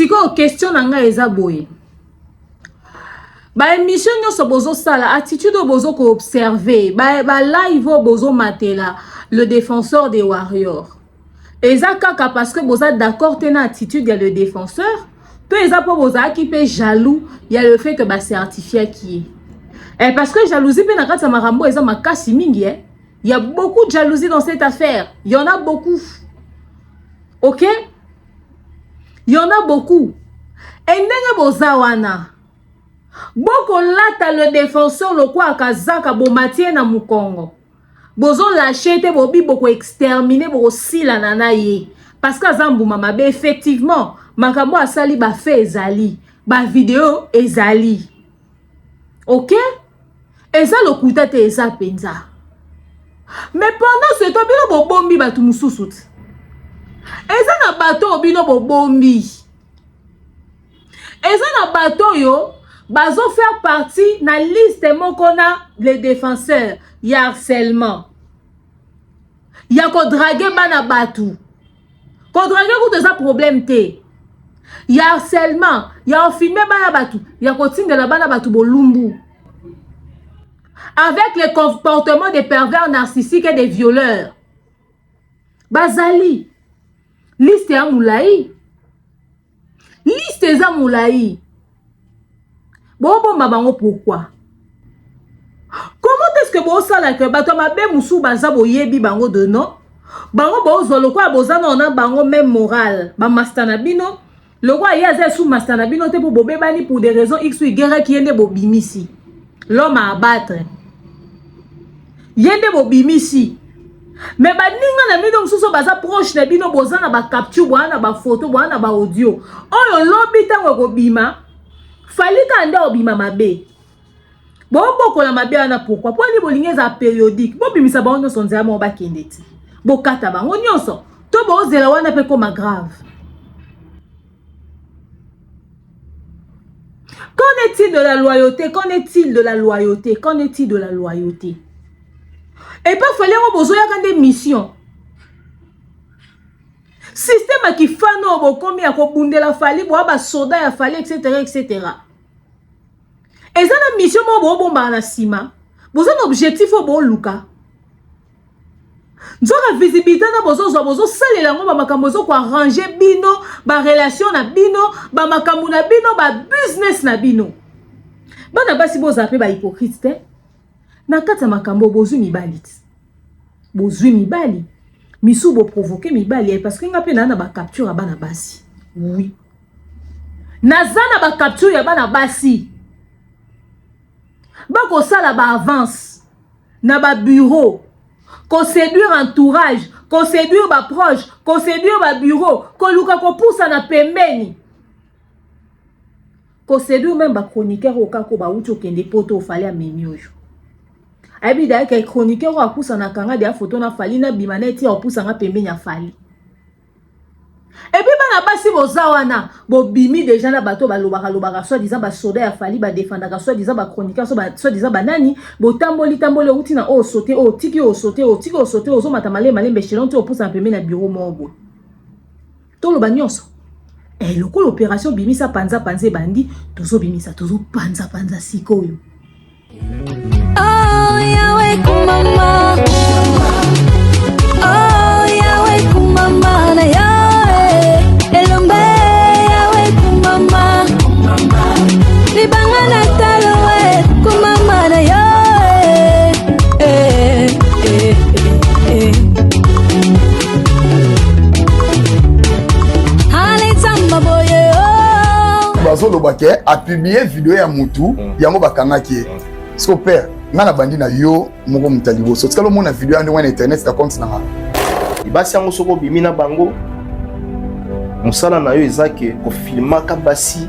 Siko question nanga eza boye. Ba émission nyoso bozo sala attitude bozo ko observer. Ba live bozo matela le défenseur des warriors. Eza kaka parce que boza d'accord tena attitude ya le défenseur. Peu eza po boza qui peut jaloux, il y a le fait que ba certifié qui est. Et parce que jalousie pe na kati marambo eza makasi mingi eh. Il y a beaucoup de jalousie dans cette affaire. Il y en a beaucoup. OK? Il y en a beaucoup. Et ndenge boza wana. Boko lata le défenseur le kwa akazaka bomatie na mukongo. Bozo lâcher bobi boko exterminer boko sila nana ye. Parce que azambu mama be effectivement makambo asali ba fait ezali, ba vidéo ezali. OK? Et ça le kuta te eza penza. Mais pendant ce temps bino bombi batu mususut. Eza na bato bino bombi. Eza na bato yo bazo faire partie na liste mokona les défenseurs. Ya harcèlement. Ya ko draguer bana batu. Ko draguer ko des problème te. Ya harcèlement, ya filmer bana batu, ya ko tingela bana batu bolumbu. Avec les comportements des pervers narcissiques et des violeurs. Bazali. Liste ya moulaï. Liste za moulaï. Bon mabango pourquoi? Comment est-ce que vous savez que bato mabe musu baza boyebi bango de non? Bango bozo lo kwa bozana on a bango même moral. Ba mastana bino, le roi yaza sous mastana bino te pour bobebani pour des raisons X ou Y qui yende bobimisi. L'homme à abattre. Yende bobimisi. Mais ba ninga na bino mususu baza proche na bino bozana ba capture bwana ba photo bwana ba audio. Oyo lobi tango ko bima. Falika anda obima mabe. Boko la mabe ana pourquoi? Pour ni bolingeza périodique. Bo bimisa ba onyo sonzela mo ba kendeti. Bo kata ba onyoso. To bo zela wana pe comme grave. Qu'en est-il de la loyauté? Qu'en est-il de la loyauté? Qu'en est-il de la loyauté? Et pas fallait on besoin de mission. Système qui fait no combien à kobundela fali bo ba soda ya fali etc etc. Et ça la mission mo bomba na sima. Bozo un objectif au bon luka. Nzoka visibilité na bozo salela ngo ba makambo zo ko arranger bino ba relation na bino ba makambo na bino ba business na bino. Bana basi boza pe ba hypocrite te. Na kata makambo bozu mibali. Bozu mibali. Misu bo provoquer mibali parce que nga pe na ba capture ya bana basi. Oui. Nazana ba capture ya bana basi. Ba ko sala ba avance na ba bureau. Ko séduire entourage, ko séduire ba proche, ko séduire ba bureau, ko luka ko poussa na pembeni. Ko séduire même ba chroniqueur au kako ba ucho kende poto fallait a memiojo. Abi da ke chroniqueur a poussa na kanga de photo na fali na bimaneti a poussa na pembeni a fali. Et puis bana basi bozawana bo bimi déjà na bato ba lobaka soit disant ba soda ya fali ba défendaka soit disant ba chroniqueur soit disant banani bo tamboli outi na o sauter o tiki o sauter o zo matamale malembe chelon to poussa na pembeni na bureau mobo. To lo banyonso. Et le coup l'opération bimisa panza bandi tozo bimisa tozo panza sikoyo. Oh yawe kumama. Oh yawe kumama na yawe. Elombe yawe kumama. Libanga na talowe kumama na yawe. Hali tamba boye oh. Bazo lobake a publié vidéo ya mutu yango bakangaki. Sko père ngana bandi na yo moko mutalibo so tikalo mona vidéo ande wana internet ta compte na nga ibasi yango soko bimina bango musala na yo ezake ko filmaka basi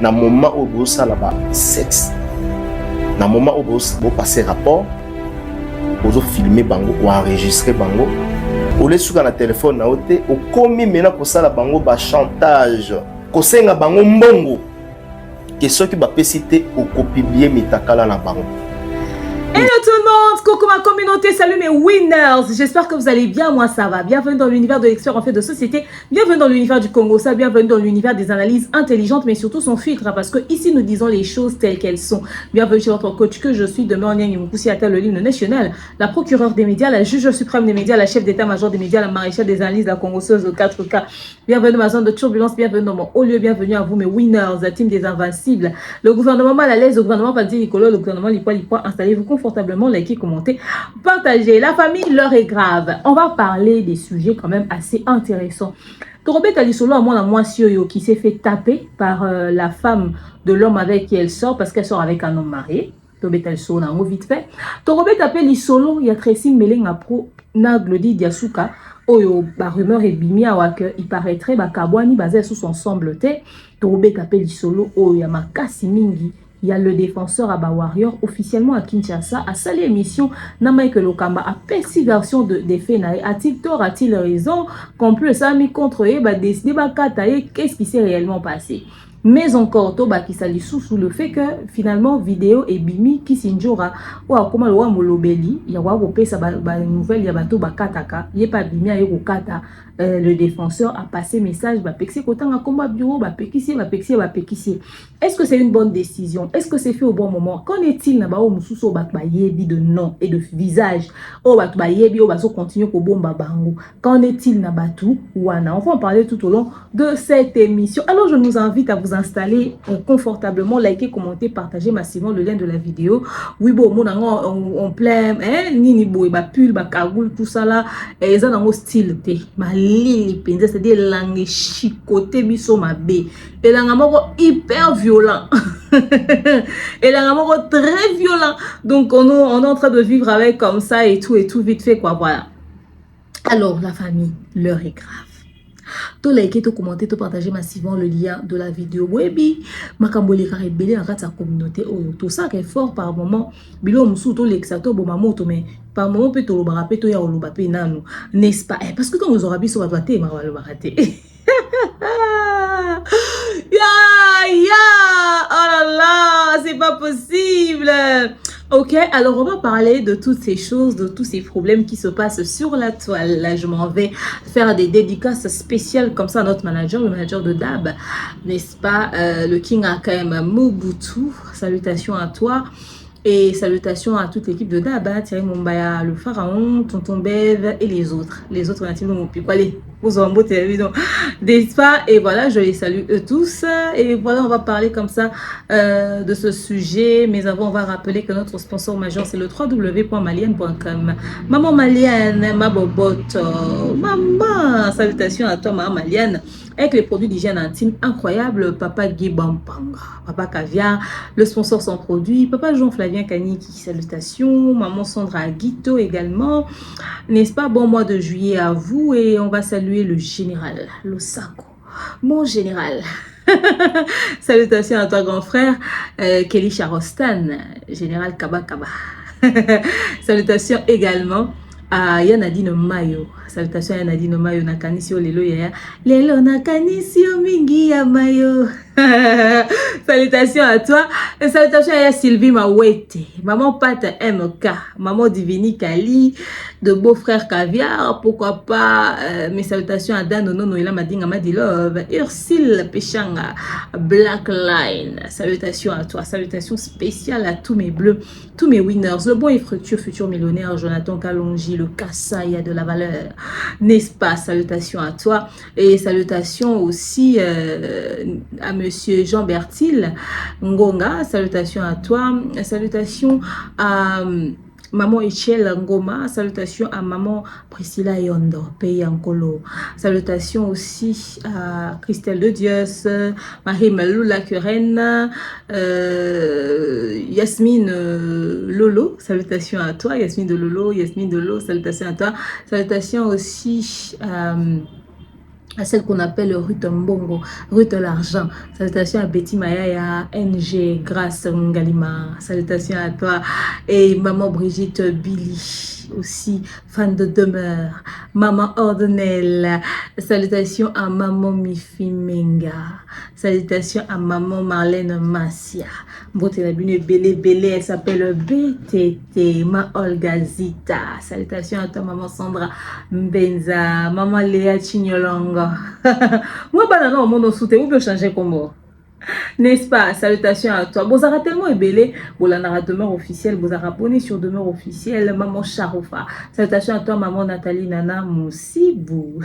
na moment où bo sala ba sexe na moment où bo passer rapport bozo filmer bango ou enregistrer bango o le suka na téléphone na ote o komi mena ko sala bango ba chantage ko senga bango mbongo que ceux qui va péciter au copier mitakala na bango. Et tout le monde, coucou ma communauté, salut mes winners. J'espère que vous allez bien, moi ça va. Bienvenue dans l'univers de l'expert en fait de société. Bienvenue dans l'univers du Congo, ça. Bienvenue dans l'univers des analyses intelligentes, mais surtout son filtre, hein, parce que ici nous disons les choses telles qu'elles sont. Bienvenue chez votre coach que je suis, demain en Yangimoussi Atal, le l'hymne national, la procureure des médias, la juge suprême des médias, la chef d'état-major des médias, la maréchale des analyses, la congosseuse au 4K. Bienvenue dans ma zone de turbulence, bienvenue dans mon haut lieu, bienvenue à vous mes winners, la team des invincibles. Le gouvernement mal à l'aise, le gouvernement pas dit Nicolas, le gouvernement Lipois, installez-vous confortablement, likez, commentez, partagez. La famille, l'heure est grave. On va parler des sujets quand même assez intéressants. Torobet Alisolo à moi qui s'est fait taper par la femme de l'homme avec qui elle sort parce qu'elle sort avec un homme marié. Torobet Alisolo n'a vite fait. Torobet tapé Lisolo, il y a Tracy Melenga Pro Naglodi Diasuka. Oyo ba rumeur et bimi awak il paraîtrait ba kabwani basé sous son sembleté. Torobet tapé Lisolo oyo ya makasi mingi. Il y a le défenseur Aba Warrior officiellement à Kinshasa a salé émission Namaïke Lokamba a perçu version des faits. A-t-il tort, a-t-il raison? Complot ça mis contre eux, bah décider bah kataye qu'est-ce qui s'est réellement passé. Mais encore Toba qui s'allie sous le fait que finalement vidéo et bimi qui s'injora ou comment le wa molobeli il y a wa ça ba nouvelle il y a bato ba kataka il y a pas bimi ayo kata le défenseur a passé message ba pexi kotanga combat bureau ba pekisi ba pexi ba pekisi. Est-ce que c'est une bonne décision? Est-ce que c'est fait au bon moment? Qu'en est-il na ba o mususo ba yebi de nom et de visage o ba yebi o ba so continue ko bomba bango? Qu'en est-il na batu wana? On va en parler tout au long de cette émission. Alors je vous invite à vous installer confortablement, liker, commenter, partager massivement le lien de la vidéo. Oui bon, on plein nini boy ba pull ba kagoul tout ça là et ça dans style te malili penza c'est-à-dire langue chicoté biso mabe et langue moko hyper violent et langue moko très violent donc on est en train de vivre avec comme ça et tout vite fait quoi, voilà. Alors la famille, l'heure est grave. To liker, to commenter, to partager massivement le lien de la vidéo. Webi, makambole karibele en sa communauté. Oh, tout ça qui est fort par moment. Bilo musu to l'exato bo mamoto mais par moment peut to lo barape to ya lo bape nanu. N'est-ce pas? Parce que quand vous aurez biso va te ma lo barate. Oh là là, c'est pas possible. Ok, alors on va parler de toutes ces choses, de tous ces problèmes qui se passent sur la toile. Là, je m'en vais faire des dédicaces spéciales comme ça à notre manager, le manager de DAB, n'est-ce pas, le King AKM Mobutu. Salutations à toi. Et salutations à toute l'équipe de Daba, Thierry Mombaya, le Pharaon, Tonton Bev et les autres. Les autres, allez, vous en beau télévision, n'est-ce pas? Et voilà, je les salue eux tous. Et voilà, on va parler comme ça de ce sujet. Mais avant, on va rappeler que notre sponsor majeur, c'est le www.malienne.com. Maman Malienne, ma bobotte, maman, salutations à toi, maman Malienne. Avec les produits d'hygiène intime incroyables, Papa Guy Bampanga, Papa Caviar, le sponsor sans produit, Papa Jean-Flavien Kaniki, salutations, Maman Sandra Guito également, n'est-ce pas? Bon mois de juillet à vous et on va saluer le général Losako, mon général. Salutations à toi grand frère, Kelly Charostan, général Kaba Kaba. Salutations également à Yanadine Mayo. Salutations à Yanadine Mayo nakanisio lelo ya lelo nakanisio mingi ya Mayo. Salutations à toi. Et salutations à Sylvie Mawete, maman Pat MK, maman Divini Kali, de beau-frère Caviar, pourquoi pas. Mes salutations à Dan Nono Ila Madinga Madilove, Ursule Pechanga, Blackline. Salutations à toi. Salutations spéciales à tous mes bleus, tous mes winners, le bon et fructueux futur millionnaire Jonathan Kalonji, le Kassaya de la valeur, n'est-ce pas? Salutations à toi. Et salutations aussi à monsieur Jean Bertil Ngonga, salutations à toi. Salutations à maman Echel Ngoma, salutations à maman Priscilla Yondo, pays Ankolo. Salutations aussi à Christelle de Dios, Marie Malou Lacuren, Yasmine Lolo, salutations à toi, Yasmine de Lolo, Yasmine de Lolo, salutations à toi. Salutations aussi à celle qu'on appelle Ruth Mbongo, Ruth l'argent. Salutations à Betty Mayaya, NG, Grâce Ngalima. Salutations à toi. Et maman Brigitte Billy. aussi, fan de demeure. Maman Ordonnelle. Salutations à Maman Mifi Menga. Salutations à Maman Marlène Massia. Beauté la bune Bélé, elle s'appelle BTT. Ma Olga Zita. Salutations à toi, Maman Sandra Mbenza. Maman Léa Chinyolonga. Moi, banana, au monde soutien, vous pouvez changer comme moi. N'est-ce pas? Salutations à toi. Vous avez tellement ébélé. Vous avez demeure officielle. Vous avez abonné sur demeure officielle. Maman Charoufa. Salutations à toi, Maman Nathalie Nana Moussibou.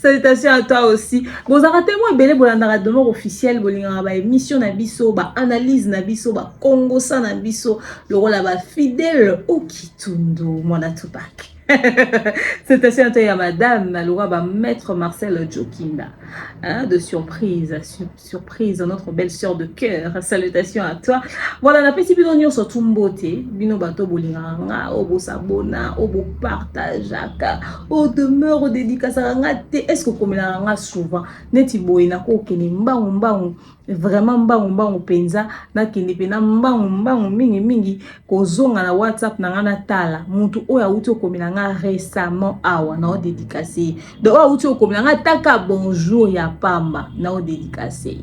Salutations à toi aussi. Vous avez tellement ébélé. Vous avez demeure officielle. Vous avez émission Nabiso. Analyse Nabiso. Congo Sa Nabiso. Le rôle là fidèle au Kitundu. Mona Tupac. Salutations à toi, à Madame Maloura, Maître Marcel Jokinda. Hein, de surprise, surprise, notre belle sœur de cœur. Salutations à toi. Voilà, la petite bidon sur Tumbote, bino bato bolinganga, obo sabona, obo partageaka, o demeure au dédicacanga. Est-ce que comme la souvent, neti boina ko keni mbangu vraiment mbangu penza na keni pena mbangu mingi kozonga na WhatsApp na ngana tala mutu oya uti okomelanga récemment awa na o dédicacé de oya uti okomelanga taka bonjour ya pamba na o dédicacé.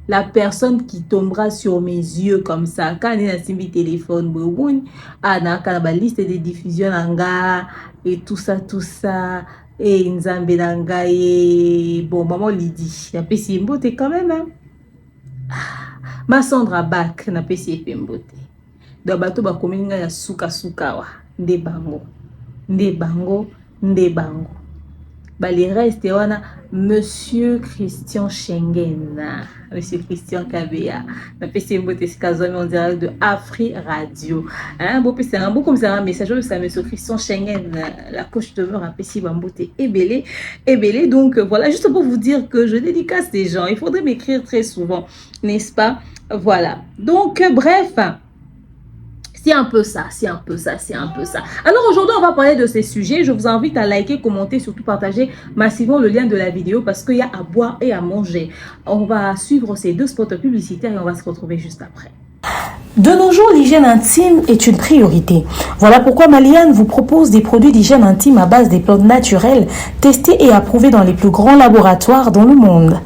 La personne qui tombera sur mes yeux comme ça quand il a simbi téléphone na liste de diffusion nanga et tout ça et nzambe nanga et bon maman Lydie na pesi mbote quand même hein? Ma Sandra Bak na pesi pembote do bato ba komelinga ya suka wa nde bango ba les reste wana Monsieur Christian Schengen, Monsieur Christian Kabea, na pesi mbote sikazami en direct de Afri Radio. Hein, beau pesi un beau comme ça un message de Monsieur Christian Schengen, la coach de demeure a pesi mbote ébélé. Donc voilà, juste pour vous dire que je dédicace des gens, il faudrait m'écrire très souvent, n'est-ce pas? Voilà. Donc bref, c'est un peu ça. Alors aujourd'hui, on va parler de ces sujets. Je vous invite à liker, commenter, surtout partager massivement le lien de la vidéo parce qu'il y a à boire et à manger. On va suivre ces deux spots publicitaires et on va se retrouver juste après. De nos jours, l'hygiène intime est une priorité. Voilà pourquoi Maliane vous propose des produits d'hygiène intime à base des plantes naturelles testés et approuvés dans les plus grands laboratoires dans le monde.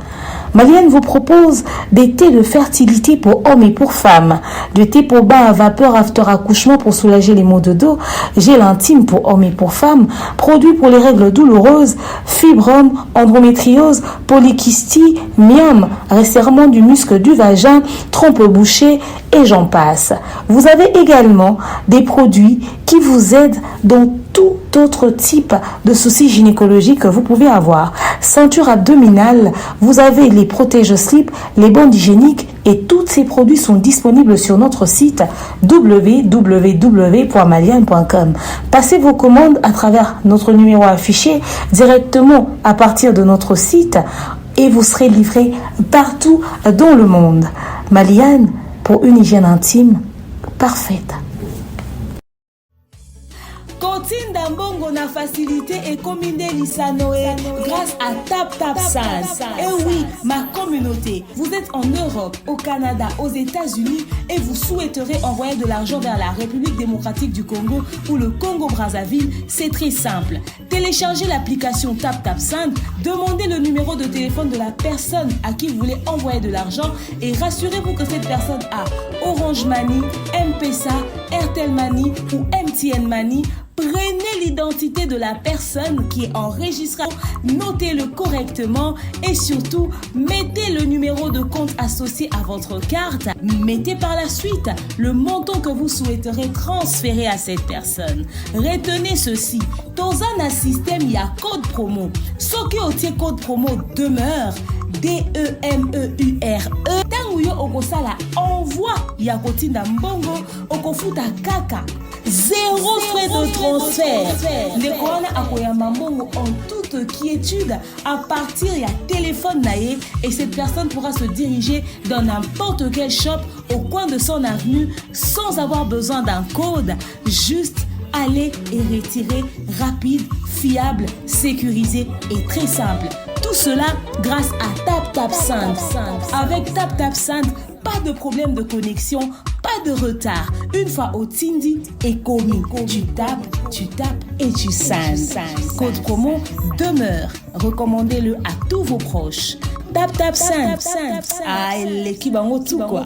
Maliane vous propose des thés de fertilité pour hommes et pour femmes, de thé pour bain à vapeur after accouchement pour soulager les maux de dos, gel intime pour hommes et pour femmes, produits pour les règles douloureuses, fibrome, endométriose, polykystie, myome, resserrement du muscle du vagin, trompe bouchée et j'en passe. Vous avez également des produits qui vous aident dans tout autre type de soucis gynécologiques que vous pouvez avoir. Ceinture abdominale, vous avez les protège-slip, les bandes hygiéniques et tous ces produits sont disponibles sur notre site www.maliane.com. Passez vos commandes à travers notre numéro affiché directement à partir de notre site et vous serez livré partout dans le monde. Maliane, pour une hygiène intime parfaite. Kotinda mbongo na facilité et combiner l'Isanoé grâce à TapTapSend. Et oui, ma communauté, vous êtes en Europe, au Canada, aux États-Unis et vous souhaiterez envoyer de l'argent vers la République démocratique du Congo ou le Congo-Brazzaville, c'est très simple. Téléchargez l'application TapTapSend, demandez le numéro de téléphone de la personne à qui vous voulez envoyer de l'argent et rassurez-vous que cette personne a Orange Money, M-Pesa, Airtel Money ou MTN Money. Prenez l'identité de la personne qui est enregistrée, notez-le correctement et surtout, mettez le numéro de compte associé à votre carte. Mettez par la suite le montant que vous souhaiterez transférer à cette personne. Retenez ceci, dans un système, il y a code promo. Ce qui est code promo demeure, DEMEURE. Tanguyo okosala envoie Yakotinda Mbongo okofuta kaka. Zéro frais de transfert. Nekona akoyamba mbongo en toute quiétude à partir ya téléphone naé et cette personne pourra se diriger dans n'importe quel shop au coin de son avenue sans avoir besoin d'un code. Juste aller et retirer rapide, fiable, sécurisé et très simple. Tout cela grâce à TapTapSend. Avec TapTapSend, pas de problème de connexion, pas de retard. Une fois au Tindi et commis, tu tapes et tu sends. Code promo demeure. Recommandez-le à tous vos proches. TapTapSend. Ah, l'équipe en haut tout quoi.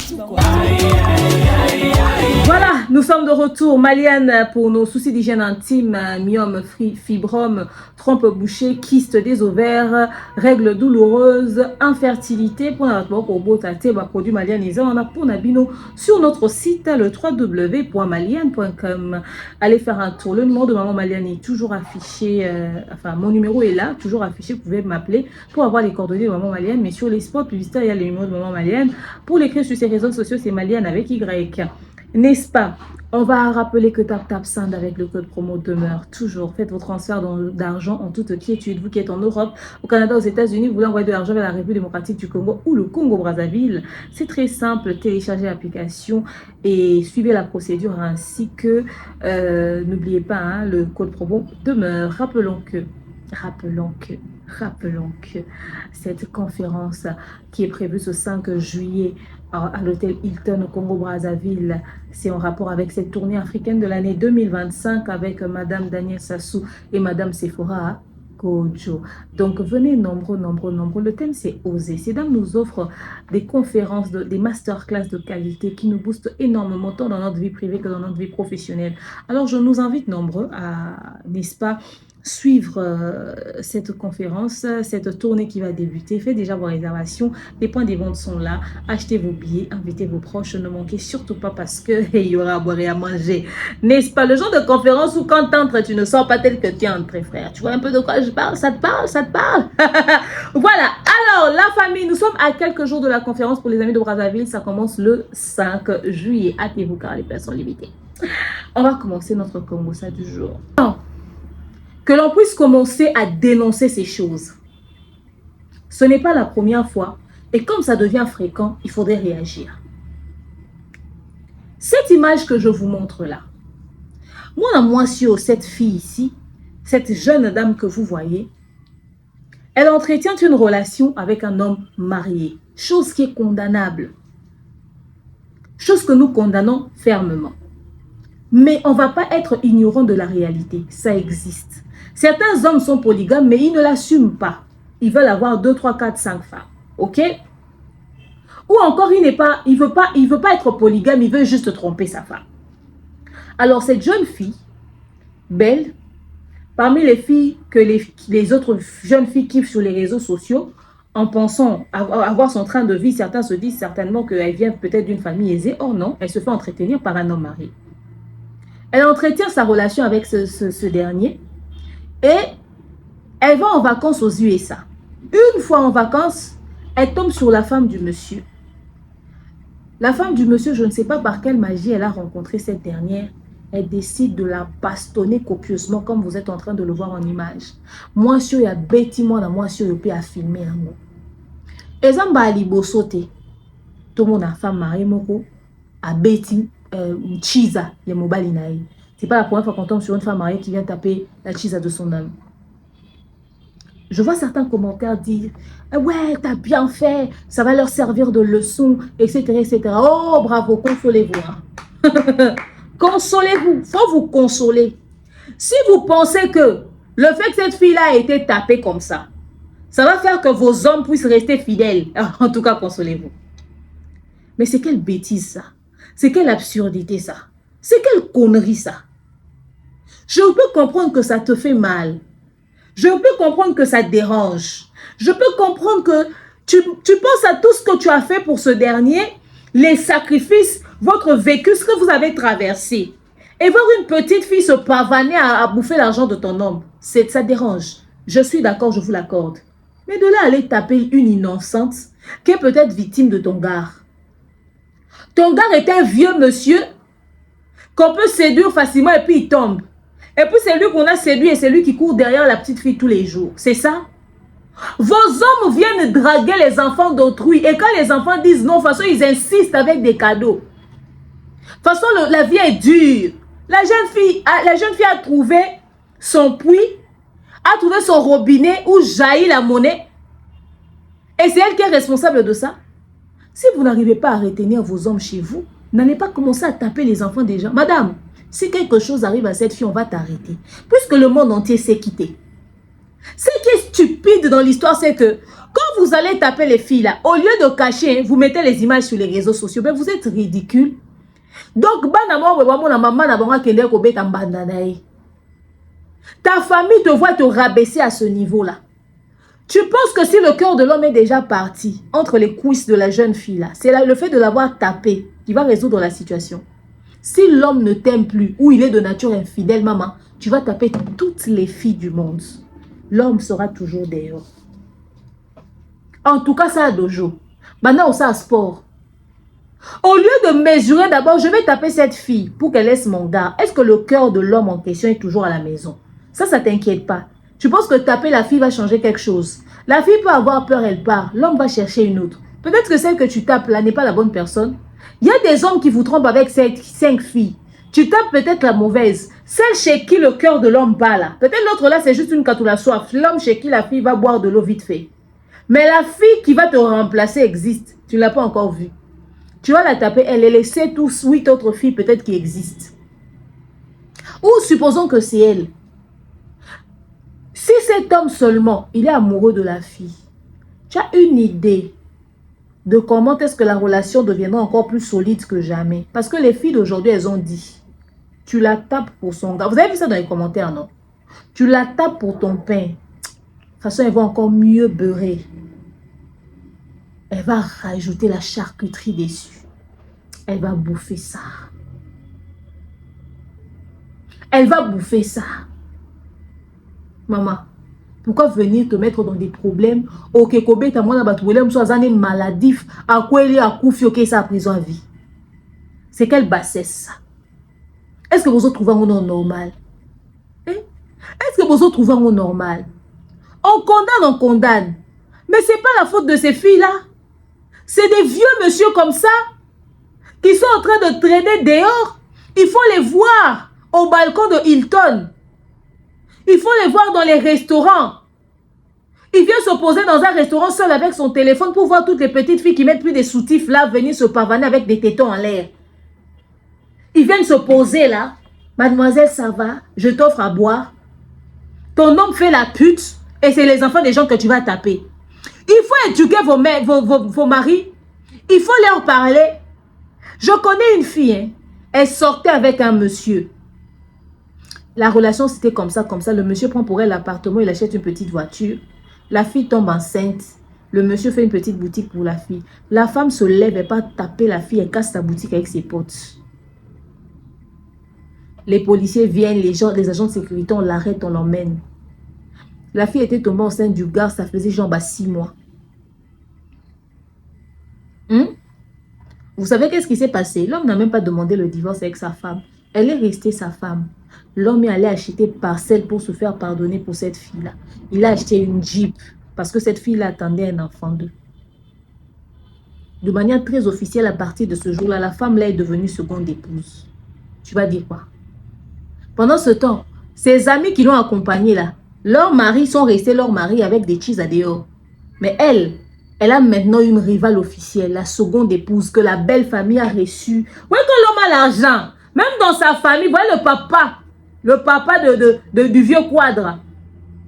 Voilà, nous sommes de retour. Maliane pour nos soucis d'hygiène intime, myome, fibrome, trompe bouchée, kyste des ovaires, règles douloureuses, infertilité. Pour notre produit Maliane, on a pour Nabino sur notre site le www.maliane.com. Allez faire un tour. Le numéro de maman Maliane est toujours affiché. Enfin, mon numéro est là, toujours affiché. Vous pouvez m'appeler pour avoir les coordonnées de maman Maliane. Mais sur les spots publicitaires, il y a le numéro de maman Maliane. Pour l'écrire sur ses réseaux sociaux, c'est Maliane avec Y. N'est-ce pas? On va rappeler que TapTapSend avec le code promo demeure toujours. Faites vos transferts d'argent en toute quiétude. Vous qui êtes en Europe, au Canada, aux États-Unis, vous voulez envoyer de l'argent vers la République démocratique du Congo ou le Congo-Brazzaville. C'est très simple. Téléchargez l'application et suivez la procédure ainsi que n'oubliez pas hein, le code promo demeure. Rappelons que cette conférence qui est prévue ce 5 juillet à l'hôtel Hilton au Congo-Brazzaville, c'est en rapport avec cette tournée africaine de l'année 2025 avec Madame Danielle Sassou et Madame Sephora Kojo. Donc venez nombreux. Le thème c'est oser. Ces dames nous offrent des conférences, des masterclass de qualité qui nous boostent énormément tant dans notre vie privée que dans notre vie professionnelle. Alors je nous invite nombreux à, n'est-ce pas, suivre cette conférence, cette tournée qui va débuter. Faites déjà vos réservations, les points des ventes sont là, achetez vos billets, invitez vos proches, ne manquez surtout pas parce que il y aura à boire et à manger, n'est-ce pas? Le genre de conférence où quand t'entres tu ne sors pas tel que tu es entré, frère. Tu vois un peu de quoi je parle? Ça te parle? Voilà, alors la famille, nous sommes à quelques jours de la conférence pour les amis de Brazzaville. Ça commence le 5 juillet, hâtez-vous car les places sont limitées. On va commencer notre Congo-ça du jour. Que l'on puisse commencer à dénoncer ces choses. Ce n'est pas la première fois. Et comme ça devient fréquent, il faudrait réagir. Cette image que je vous montre là, moi, sur cette fille ici, cette jeune dame que vous voyez, elle entretient une relation avec un homme marié. Chose qui est condamnable. Chose que nous condamnons fermement. Mais on ne va pas être ignorant de la réalité. Ça existe. Certains hommes sont polygames, mais ils ne l'assument pas. Ils veulent avoir 2, 3, 4, 5 femmes. Ok? Ou encore, il veut pas être polygame, il veut juste tromper sa femme. Alors, cette jeune fille, belle, parmi les filles que les autres jeunes filles kiffent sur les réseaux sociaux, en pensant avoir son train de vie, certains se disent certainement qu'elle vient peut-être d'une famille aisée. Or non, elle se fait entretenir par un homme marié. Elle entretient sa relation avec ce dernier. Et elle va en vacances aux USA. Une fois en vacances, elle tombe sur la femme du monsieur. La femme du monsieur, je ne sais pas par quelle magie elle a rencontré cette dernière. Elle décide de la bastonner copieusement comme vous êtes en train de le voir en image. Moi, il y a bêtiment dans moi, il y a filmer un mot. Et ça m'a sauté. Tout le monde a femme mariée, moko, a bêti, chiza, les mobile inaï. C'est pas la première fois qu'on tombe sur une femme mariée qui vient taper la chisa de son homme. Je vois certains commentaires dire « Ouais, t'as bien fait, ça va leur servir de leçon, etc. etc. » Oh, bravo, consolez-vous. Hein. Consolez-vous, faut vous consoler. Si vous pensez que le fait que cette fille-là ait été tapée comme ça va faire que vos hommes puissent rester fidèles, en tout cas, consolez-vous. Mais c'est quelle bêtise ça? C'est quelle absurdité ça? C'est quelle connerie ça? Je peux comprendre que ça te fait mal. Je peux comprendre que ça te dérange. Je peux comprendre que tu penses à tout ce que tu as fait pour ce dernier, les sacrifices, votre vécu, ce que vous avez traversé. Et voir une petite fille se pavaner à bouffer l'argent de ton homme, ça dérange. Je suis d'accord, je vous l'accorde. Mais de là aller taper une innocente qui est peut-être victime de ton gars. Ton gars est un vieux monsieur qu'on peut séduire facilement et puis il tombe. Et puis c'est lui qu'on a séduit et c'est lui qui court derrière la petite fille tous les jours. C'est ça? Vos hommes viennent draguer les enfants d'autrui. Et quand les enfants disent non, de toute façon, ils insistent avec des cadeaux. De toute façon, la vie est dure. La jeune fille a trouvé son puits, a trouvé son robinet où jaillit la monnaie. Et c'est elle qui est responsable de ça. Si vous n'arrivez pas à retenir vos hommes chez vous, n'allez pas commencer à taper les enfants des gens. Madame, si quelque chose arrive à cette fille, on va t'arrêter. Puisque le monde entier s'est quitté. Ce qui est stupide dans l'histoire, c'est que quand vous allez taper les filles là, au lieu de cacher, vous mettez les images sur les réseaux sociaux, ben vous êtes ridicule. Donc, ta famille te voit te rabaisser à ce niveau-là. Tu penses que si le cœur de l'homme est déjà parti entre les cuisses de la jeune fille là, c'est le fait de l'avoir tapé qui va résoudre la situation. Si l'homme ne t'aime plus ou il est de nature infidèle, maman, tu vas taper toutes les filles du monde. L'homme sera toujours dehors. En tout cas, ça a dojo. Maintenant, ça a sport. Au lieu de mesurer d'abord, je vais taper cette fille pour qu'elle laisse mon gars. Est-ce que le cœur de l'homme en question est toujours à la maison? Ça t'inquiète pas. Tu penses que taper la fille va changer quelque chose? La fille peut avoir peur, elle part. L'homme va chercher une autre. Peut-être que celle que tu tapes là n'est pas la bonne personne. Il y a des hommes qui vous trompent avec 5 filles. Tu tapes peut-être la mauvaise. Celle chez qui le cœur de l'homme bat là. Peut-être l'autre là, c'est juste une catoula soif. L'homme chez qui la fille va boire de l'eau vite fait. Mais la fille qui va te remplacer existe. Tu ne l'as pas encore vue. Tu vas la taper, elle est laissée tous 8 autres filles peut-être qui existent. Ou supposons que c'est elle. Si cet homme seulement, il est amoureux de la fille, tu as une idée de comment est-ce que la relation deviendra encore plus solide que jamais. Parce que les filles d'aujourd'hui, elles ont dit, tu la tapes pour son gars. Vous avez vu ça dans les commentaires, non? Tu la tapes pour ton pain. De toute façon, elle va encore mieux beurrer. Elle va rajouter la charcuterie dessus. Elle va bouffer ça. Elle va bouffer ça. Maman, pourquoi venir te mettre dans des problèmes? Ok, Kobe, t'as moins problème, soit un maladif, à quoi il y a coup que ça prison à vie. C'est quelle bassesse ça? Est-ce que vous autres trouvez un nom normal? Est-ce que vous autres trouvez un nom normal? On condamne. Mais c'est pas la faute de ces filles-là. C'est des vieux monsieur comme ça qui sont en train de traîner dehors. Il faut les voir au balcon de Hilton. Il faut les voir dans les restaurants. Il vient se poser dans un restaurant seul avec son téléphone pour voir toutes les petites filles qui mettent plus des soutifs là venir se pavaner avec des tétons en l'air. Ils viennent se poser là. Mademoiselle, ça va? Je t'offre à boire. Ton homme fait la pute et c'est les enfants des gens que tu vas taper. Il faut éduquer vos maris. Il faut leur parler. Je connais une fille. Hein. Elle sortait avec un monsieur. La relation, c'était comme ça. Le monsieur prend pour elle l'appartement, il achète une petite voiture. La fille tombe enceinte. Le monsieur fait une petite boutique pour la fille. La femme se lève et pas taper la fille. Elle casse sa boutique avec ses potes. Les policiers viennent, les agents de sécurité, on l'arrête, on l'emmène. La fille était tombée enceinte du gars, ça faisait genre 6 mois. Vous savez qu'est-ce qui s'est passé? L'homme n'a même pas demandé le divorce avec sa femme. Elle est restée sa femme. L'homme est allé acheter parcelle pour se faire pardonner pour cette fille-là. Il a acheté une Jeep parce que cette fille-là attendait un enfant d'eux. De manière très officielle, à partir de ce jour-là, la femme-là est devenue seconde épouse. Tu vas dire quoi? Pendant ce temps, ses amis qui l'ont accompagnée là, leurs maris sont restés leurs maris avec des cheese à dehors. Mais elle a maintenant une rivale officielle, la seconde épouse que la belle famille a reçue. Ouais, quand l'homme a l'argent, même dans sa famille, voyez le papa du vieux quadre.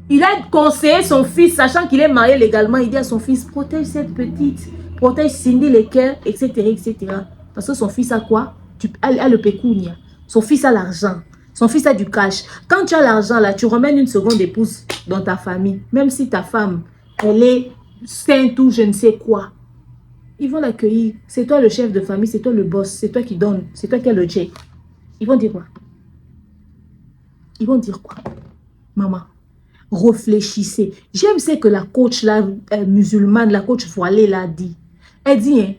Il a conseillé son fils, sachant qu'il est marié légalement, il dit à son fils, protège cette petite, protège Cindy les cœurs, etc., etc. Parce que son fils a quoi? A le pécunia. Son fils a l'argent. Son fils a du cash. Quand tu as l'argent là, tu remènes une seconde épouse dans ta famille. Même si ta femme, elle est sainte ou je ne sais quoi. Ils vont l'accueillir. C'est toi le chef de famille, c'est toi le boss, c'est toi qui donne, c'est toi qui as le check. Ils vont dire quoi? Ils vont dire quoi? Maman, réfléchissez. J'aime ce que la coach là, musulmane, la coach voilée l'a dit. Elle dit, hein,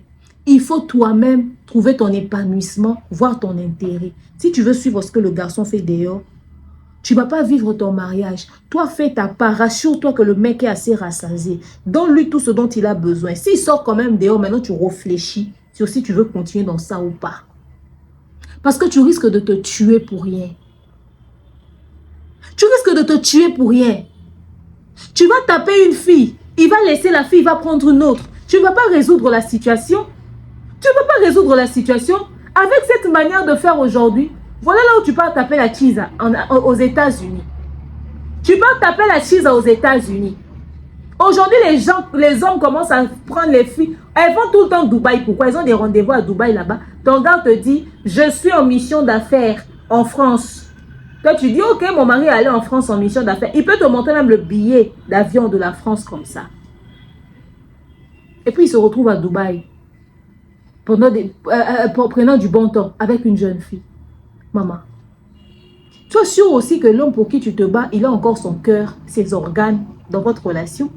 il faut toi-même trouver ton épanouissement, voir ton intérêt. Si tu veux suivre ce que le garçon fait dehors, tu ne vas pas vivre ton mariage. Toi, fais ta part. Rassure-toi que le mec est assez rassasié. Donne-lui tout ce dont il a besoin. S'il sort quand même dehors, maintenant tu réfléchis sur si tu veux continuer dans ça ou pas. Parce que tu risques de te tuer pour rien. Tu risques de te tuer pour rien. Tu vas taper une fille. Il va laisser la fille, il va prendre une autre. Tu ne vas pas résoudre la situation. Tu ne peux pas résoudre la situation avec cette manière de faire aujourd'hui. Voilà là où tu pars taper la cheese aux États-Unis. Tu pars taper la cheese aux États-Unis. Aujourd'hui, les hommes commencent à prendre les filles. Elles vont tout le temps à Dubaï. Pourquoi? Elles ont des rendez-vous à Dubaï là-bas. Ton gars te dit, je suis en mission d'affaires en France. Toi, tu dis, ok, mon mari est allé en France en mission d'affaires. Il peut te montrer même le billet d'avion de la France comme ça. Et puis, il se retrouve à Dubaï. Prenant du bon temps avec une jeune fille. Maman, sois sûr aussi que l'homme pour qui tu te bats, il a encore son cœur, ses organes dans votre relation.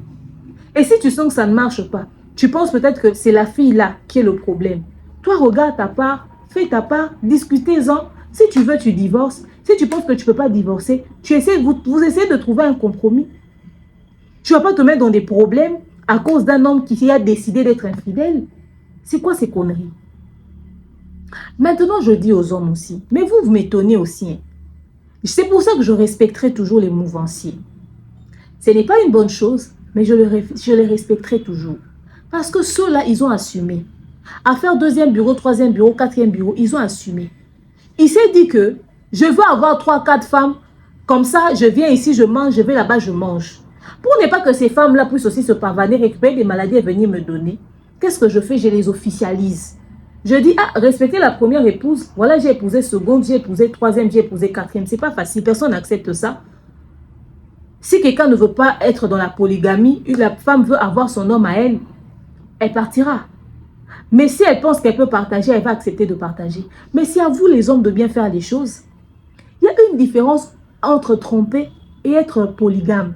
Et si tu sens que ça ne marche pas, tu penses peut-être que c'est la fille là qui est le problème. Toi, regarde ta part, fais ta part, discutez-en. Si tu veux, tu divorces. Si tu penses que tu ne peux pas divorcer, vous essayez de trouver un compromis. Tu ne vas pas te mettre dans des problèmes à cause d'un homme qui a décidé d'être infidèle. C'est quoi ces conneries? Maintenant, je dis aux hommes aussi, mais vous m'étonnez aussi. Hein. C'est pour ça que je respecterai toujours les mouvanciers. Ce n'est pas une bonne chose, mais je les respecterai toujours. Parce que ceux-là, ils ont assumé. À faire 2e bureau, 3e bureau, 4e bureau, ils ont assumé. Il s'est dit que je veux avoir 3-4 femmes, comme ça, je viens ici, je mange, je vais là-bas, je mange. Pour ne pas que ces femmes-là puissent aussi se pavaner, récupérer des maladies et venir me donner, qu'est-ce que je fais? Je les officialise. Je dis, ah, respectez la première épouse. Voilà, j'ai épousé seconde, j'ai épousé 3e, j'ai épousé 4e. C'est pas facile, personne n'accepte ça. Si quelqu'un ne veut pas être dans la polygamie, la femme veut avoir son homme à elle, elle partira. Mais si elle pense qu'elle peut partager, elle va accepter de partager. Mais c'est à vous les hommes de bien faire les choses. Il y a une différence entre tromper et être polygame.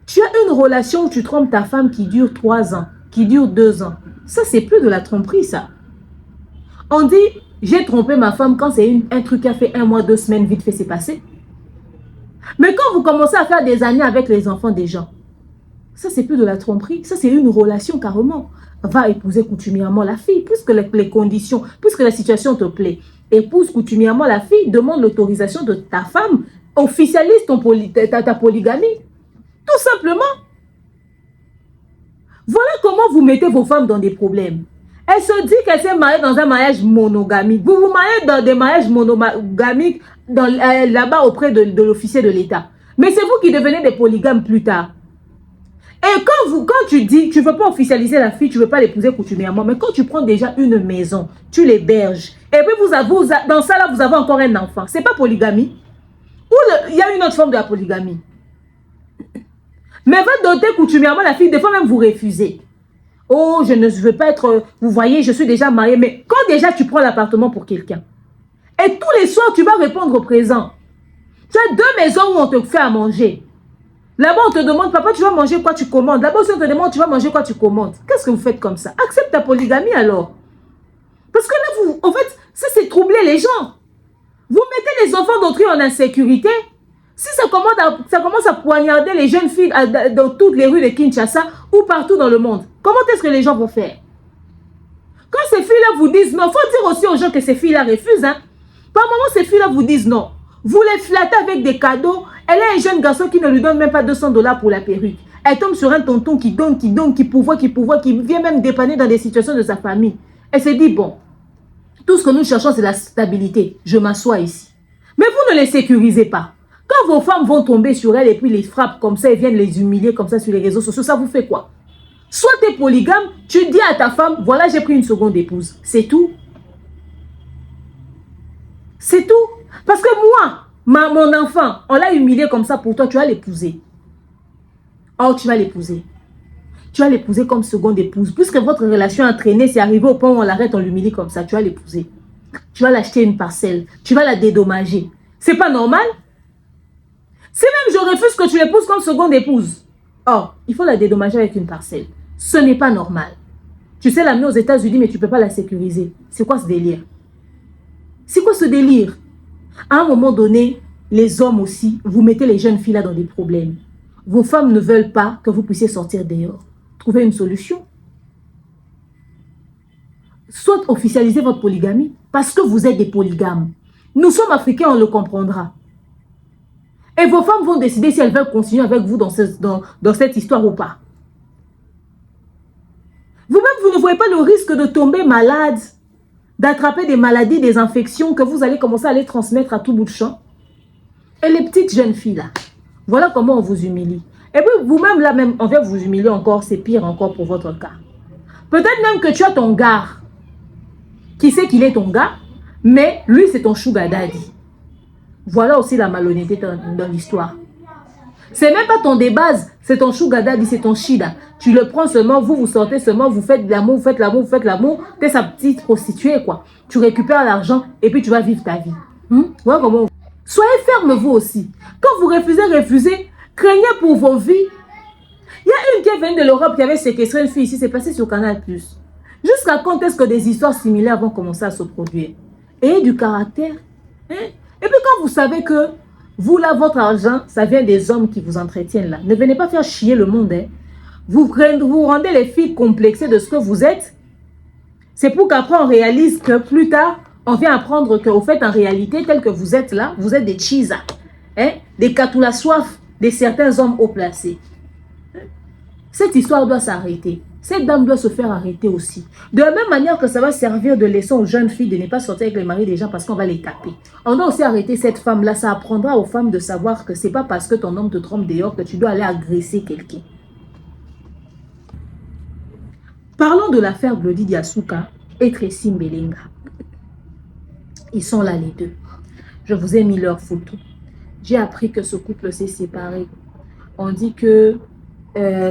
Tu as une relation où tu trompes ta femme qui dure 3 ans, qui dure 2 ans. Ça, c'est plus de la tromperie, ça. On dit, j'ai trompé ma femme quand c'est un truc qui a fait 1 mois, 2 semaines, vite fait, c'est passé. Mais quand vous commencez à faire des années avec les enfants des gens, ça, c'est plus de la tromperie. Ça, c'est une relation carrément. Va épouser coutumièrement la fille, puisque les conditions, puisque la situation te plaît. Épouse coutumièrement la fille, demande l'autorisation de ta femme, officialise ta polygamie. Tout simplement. Voilà comment vous mettez vos femmes dans des problèmes. Elle se dit qu'elle s'est mariée dans un mariage monogamique. Vous vous mariez dans des mariages monogamiques là-bas auprès de l'officier de l'État. Mais c'est vous qui devenez des polygames plus tard. Et quand tu dis, tu ne veux pas officialiser la fille, tu ne veux pas l'épouser coutumièrement, mais quand tu prends déjà une maison, tu l'héberges, et puis dans ça là, vous avez encore un enfant. Ce n'est pas polygamie. Ou il y a une autre forme de la polygamie. Mais va doter coutumièrement la fille, des fois même vous refusez. Oh, je ne veux pas être, vous voyez, je suis déjà mariée. Mais quand déjà tu prends l'appartement pour quelqu'un, et tous les soirs tu vas répondre au présent. Tu as 2 maisons où on te fait à manger. Là-bas, on te demande, papa, tu vas manger quoi, tu commandes. Là-bas, on te demande, tu vas manger quoi, tu commandes. Qu'est-ce que vous faites comme ça? Accepte ta polygamie alors. Parce que là, en fait, ça, c'est troubler les gens. Vous mettez les enfants d'autrui en insécurité. Si ça commence à poignarder les jeunes filles dans toutes les rues de Kinshasa ou partout dans le monde, comment est-ce que les gens vont faire? Quand ces filles-là vous disent non, il faut dire aussi aux gens que ces filles-là refusent. Hein. Par moment, ces filles-là vous disent non. Vous les flattez avec des cadeaux. Elle a un jeune garçon qui ne lui donne même pas 200 $ pour la perruque. Elle tombe sur un tonton qui donne, qui pourvoit, qui vient même dépanner dans des situations de sa famille. Elle se dit, bon, tout ce que nous cherchons, c'est la stabilité. Je m'assois ici. Mais vous ne les sécurisez pas. Quand vos femmes vont tomber sur elles et puis les frappent comme ça et viennent les humilier comme ça sur les réseaux sociaux, ça vous fait quoi? Soit tu es polygame, tu dis à ta femme, voilà, j'ai pris une seconde épouse. C'est tout. C'est tout. Parce que moi, mon enfant, on l'a humilié comme ça pour toi, tu vas l'épouser. Oh, tu vas l'épouser. Tu vas l'épouser comme seconde épouse. Puisque votre relation a traîné, c'est arrivé au point où on l'arrête, on l'humilie comme ça, tu vas l'épouser. Tu vas l'acheter une parcelle. Tu vas la dédommager. C'est pas normal? Si même je refuse que tu l'épouses comme seconde épouse, oh, il faut la dédommager avec une parcelle. Ce n'est pas normal. Tu sais l'amener aux États-Unis, mais tu ne peux pas la sécuriser. C'est quoi ce délire? C'est quoi ce délire? À un moment donné, les hommes aussi, vous mettez les jeunes filles là dans des problèmes. Vos femmes ne veulent pas que vous puissiez sortir dehors. Trouvez une solution. Soit officialisez votre polygamie, parce que vous êtes des polygames. Nous sommes africains, on le comprendra. Et vos femmes vont décider si elles veulent continuer avec vous dans cette histoire ou pas. Vous-même, vous ne voyez pas le risque de tomber malade, d'attraper des maladies, des infections que vous allez commencer à les transmettre à tout bout de champ. Et les petites jeunes filles là, voilà comment on vous humilie. Et puis vous-même là même, on vient vous humilier encore, c'est pire encore pour votre cas. Peut-être même que tu as ton gars, qui sait qu'il est ton gars, mais lui c'est ton sugar daddy. Voilà aussi la malhonnêteté dans l'histoire. C'est même pas ton débase, c'est ton sugar daddy, c'est ton shida. Tu le prends seulement, vous sortez seulement, vous faites de l'amour, vous faites l'amour, vous faites l'amour. T'es sa petite prostituée quoi. Tu récupères l'argent et puis tu vas vivre ta vie. Voilà comment. Soyez ferme vous aussi. Quand vous refusez, craignez pour vos vies. Il y a une qui est venue de l'Europe qui avait séquestré une fille ici, c'est passé sur Canal+. Jusqu'à quand est-ce que des histoires similaires vont commencer à se produire? Et du caractère. Et puis quand vous savez que vous là, votre argent, ça vient des hommes qui vous entretiennent là. Ne venez pas faire chier le monde. Vous rendez les filles complexées de ce que vous êtes. C'est pour qu'après on réalise que plus tard, on vient apprendre qu'au fait, en réalité, tel que vous êtes là, vous êtes des chisa, des catoula soif de certains hommes haut placés. Cette histoire doit s'arrêter. Cette dame doit se faire arrêter aussi. De la même manière que ça va servir de leçon aux jeunes filles de ne pas sortir avec les maris des gens parce qu'on va les taper. On doit aussi arrêter cette femme-là. Ça apprendra aux femmes de savoir que c'est pas parce que ton homme te trompe dehors que tu dois aller agresser quelqu'un. Parlons de l'affaire Glody Diasuka et Tracy Mbelenga. Ils sont là les deux. Je vous ai mis leurs photos. J'ai appris que ce couple s'est séparé. On dit que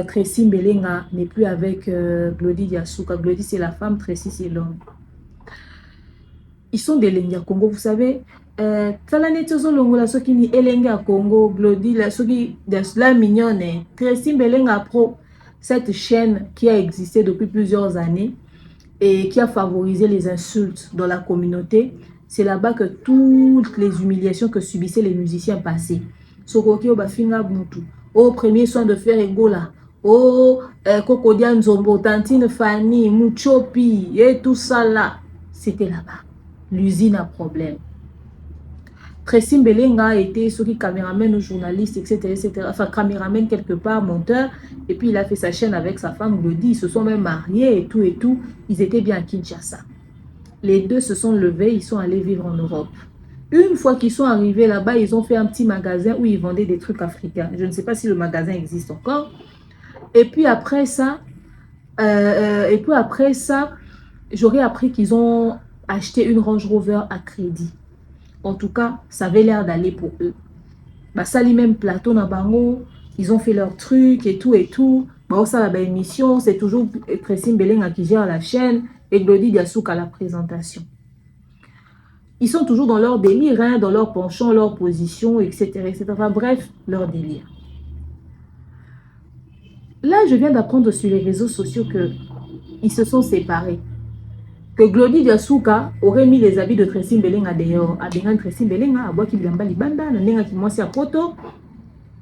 Tracy Mbelenga n'est plus avec Glody Diasuka. Glody c'est la femme, Tracy c'est l'homme. Ils sont des Lenga Congo, vous savez. Congo, Glody, la mignonne. Tracy Mbelenga Pro, cette chaîne qui a existé depuis plusieurs années et qui a favorisé les insultes dans la communauté. C'est là-bas que toutes les humiliations que subissaient les musiciens passaient. Sokoki Obafinga Boutou. Au premier soin de faire Egola. Au Kokodia Nzombo, Tantine Fanny, Mouchopi et tout ça là. C'était là-bas. L'usine a problème. Tracy Mbelenga a été ce qui caméraman ou journaliste, etc. Enfin, caméraman quelque part, monteur. Et puis il a fait sa chaîne avec sa femme Glody. Ils se sont même mariés et tout. Ils étaient bien à Kinshasa. Les deux se sont levés, ils sont allés vivre en Europe. Une fois qu'ils sont arrivés là-bas, ils ont fait un petit magasin où ils vendaient des trucs africains. Je ne sais pas si le magasin existe encore. Et puis après ça, j'aurais appris qu'ils ont acheté une Range Rover à crédit. En tout cas, ça avait l'air d'aller pour eux. Bah, ça, les mêmes plateaux dans Bango, ils ont fait leurs trucs et tout. Bah, ça, la belle émission, c'est toujours Tracy Mbelenga qui gère la chaîne et Glody Diasuka à la présentation. Ils sont toujours dans leur délire, dans leur penchant, leur position, etc. Enfin, bref, leur délire. Là, je viens d'apprendre sur les réseaux sociaux qu'ils se sont séparés. Que Glody Diasuka aurait mis les habits de Tracy Mbelenga dehors. Abengan Tracy Mbelenga, à Boaki Bilamba Libanda, Nenga qui moi c'est à Poto.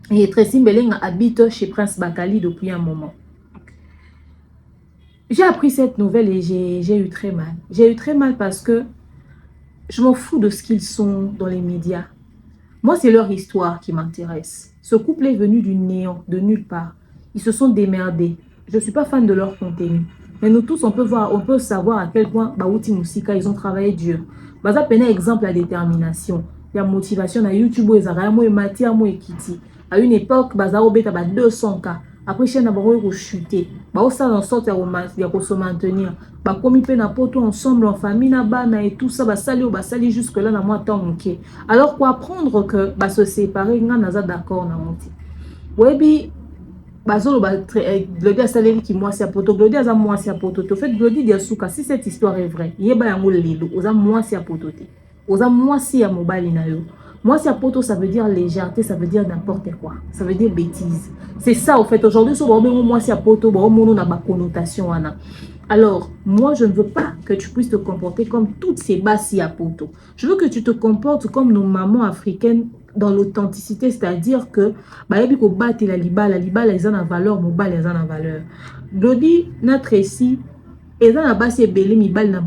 Et Tracy Mbelenga habite chez Prince Bakali depuis un moment. J'ai appris cette nouvelle et j'ai eu très mal. J'ai eu très mal parce que je m'en fous de ce qu'ils sont dans les médias. Moi, c'est leur histoire qui m'intéresse. Ce couple est venu du néant, de nulle part. Ils se sont démerdés. Je ne suis pas fan de leur contenu. Mais nous tous, on peut savoir à quel point Baouti Moussika, ils ont travaillé dur. Baza pena exemple la détermination. Il y a motivation à YouTube, à une époque, Baza Obeta 200K. Après, chaîne a chuté. Ça en sorte il y a se maintenir. Comme ils na poto ensemble en famille na bana et tout ça, sali jusque là na moi temps ok. Alors pour apprendre que se séparer, nga naza d'accord na monti. Webi bazolo Glody a salé qui moi c'est à poto. Glody a moi c'est à poto. En fait Glody Diasuka, si cette histoire est vraie, yeba yango lelo, oza moi c'est à poto te. Oza moi c'est à mobile na yo. Moi, c'est à poto, ça veut dire légèreté, ça veut dire n'importe quoi. Ça veut dire bêtise. C'est ça, au fait. Aujourd'hui, moi, c'est à poto, on a ma connotation. Alors, moi, je ne veux pas que tu puisses te comporter comme toutes ces basses à poto. Je veux que tu te comportes comme nos mamans africaines dans l'authenticité, c'est-à-dire que, la libala, ils ont une valeur, mobile, ils ont une valeur. Glody, notre ici, Et dans la base, c'est belé, mibal na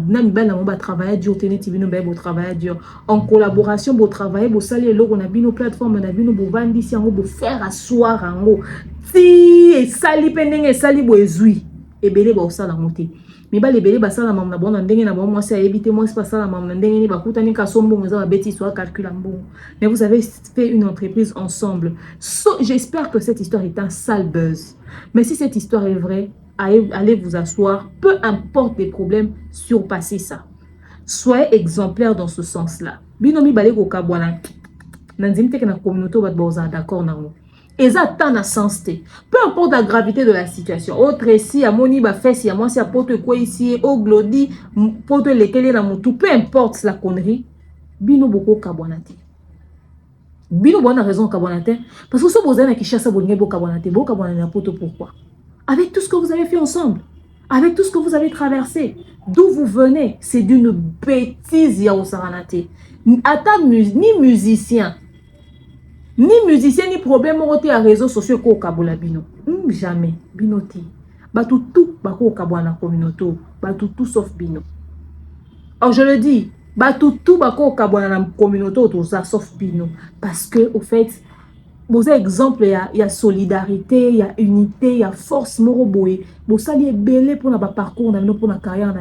moba travailler dur, tenez tibino be travailler dur. En collaboration, bo travailler, bo sali logo na bino plateforme na bino bo vandi si ango bo faire asseoir ango. Si et sali pendenge et sali bo ezui. Et belé bo sala monter. Mibal et belé ba sala mam na bon ndenge na bon moi c'est éviter moi c'est pas ça la mam ndenge ni ba kuta ni ka sombo mo za bêtise soit calcul en bon. Mais vous avez fait une entreprise ensemble. J'espère que cette histoire est un sale buzz. Mais si cette histoire est vraie, allez vous asseoir, peu importe les problèmes, surpassez ça. Soyez exemplaire dans ce sens-là. Binomi balé ko kabwana. Nanzim te na communauté bat boza d'accord na mo. Eza tant na sens te. Peu importe la gravité de la situation. Autre ici a moni ba fesse ya moi si a porte quoi ici au glodi porte lekele na mutu, peu importe la connerie. Bino boko kabwana te. Bino bona raison kabwana te parce que ce boza na kishasa bolinge bo kabwana te, bo kabwana na poto pourquoi? Avec tout ce que vous avez fait ensemble, avec tout ce que vous avez traversé, d'où vous venez, c'est d'une bêtise, ya osaranate. Attends, ni musicien, ni problème au à réseaux sociaux ko kabola bino. Jamais, binoté. Batou tout, bako kabwa na communauté, batou tout sauf bino. Alors je le dis, batou tout, bako kabwa na communauté, tout ça sauf bino. Parce que, au fait, bon exemple, il y a solidarité, il y a unité, il y a force moroboé. Bon ça est belé pour notre parcours, pour notre carrière,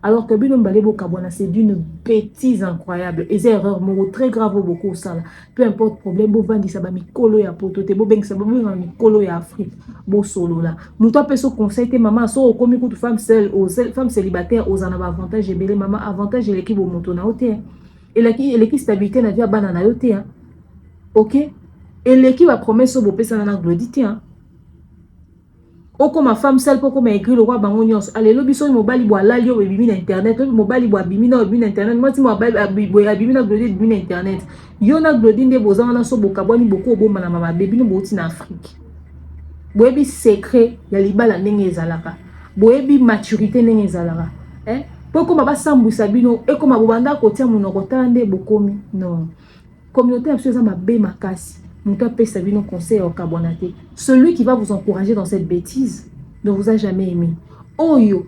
alors que bino mbalebo kabwana c'est d'une bêtise incroyable. Et c'est erreur moro très grave beaucoup ça. Peu importe problème, bon vandi ça ba mikolo ya potote, bon beng ça ba mikolo ya Afrique, bon solo là. Nous toi peso conseil te maman so komi ko femme seule, aux femmes célibataires aux en avantage et belé maman avantage et l'équipe au moto na oté. Et l'équipe stabilité na via banana yoté hein. OK? Et l'équipe a promis ce beau pesa na glodité hein. O comme ma femme seule pour comme écrit le roi bangonios. Allez lobi so mobile bois la lio bimi na internet, lobi mobile bois bimi na internet. Moi si mobile bimi na glodité bimi na internet. Yo na glodité de bozan na so bokabwani beaucoup bomba na mama baby no boti na Afrique. Boyebi secret ya libala ndenge ezalaka. Boyebi maturité ndenge ezalaka. Hein? Pour comme ba sambwisa bino e comme bobanda ko tia monoko tande bokomi. Non. Communauté absolument ma be makasi. Celui qui va vous encourager dans cette bêtise ne vous a jamais aimé. Oyo,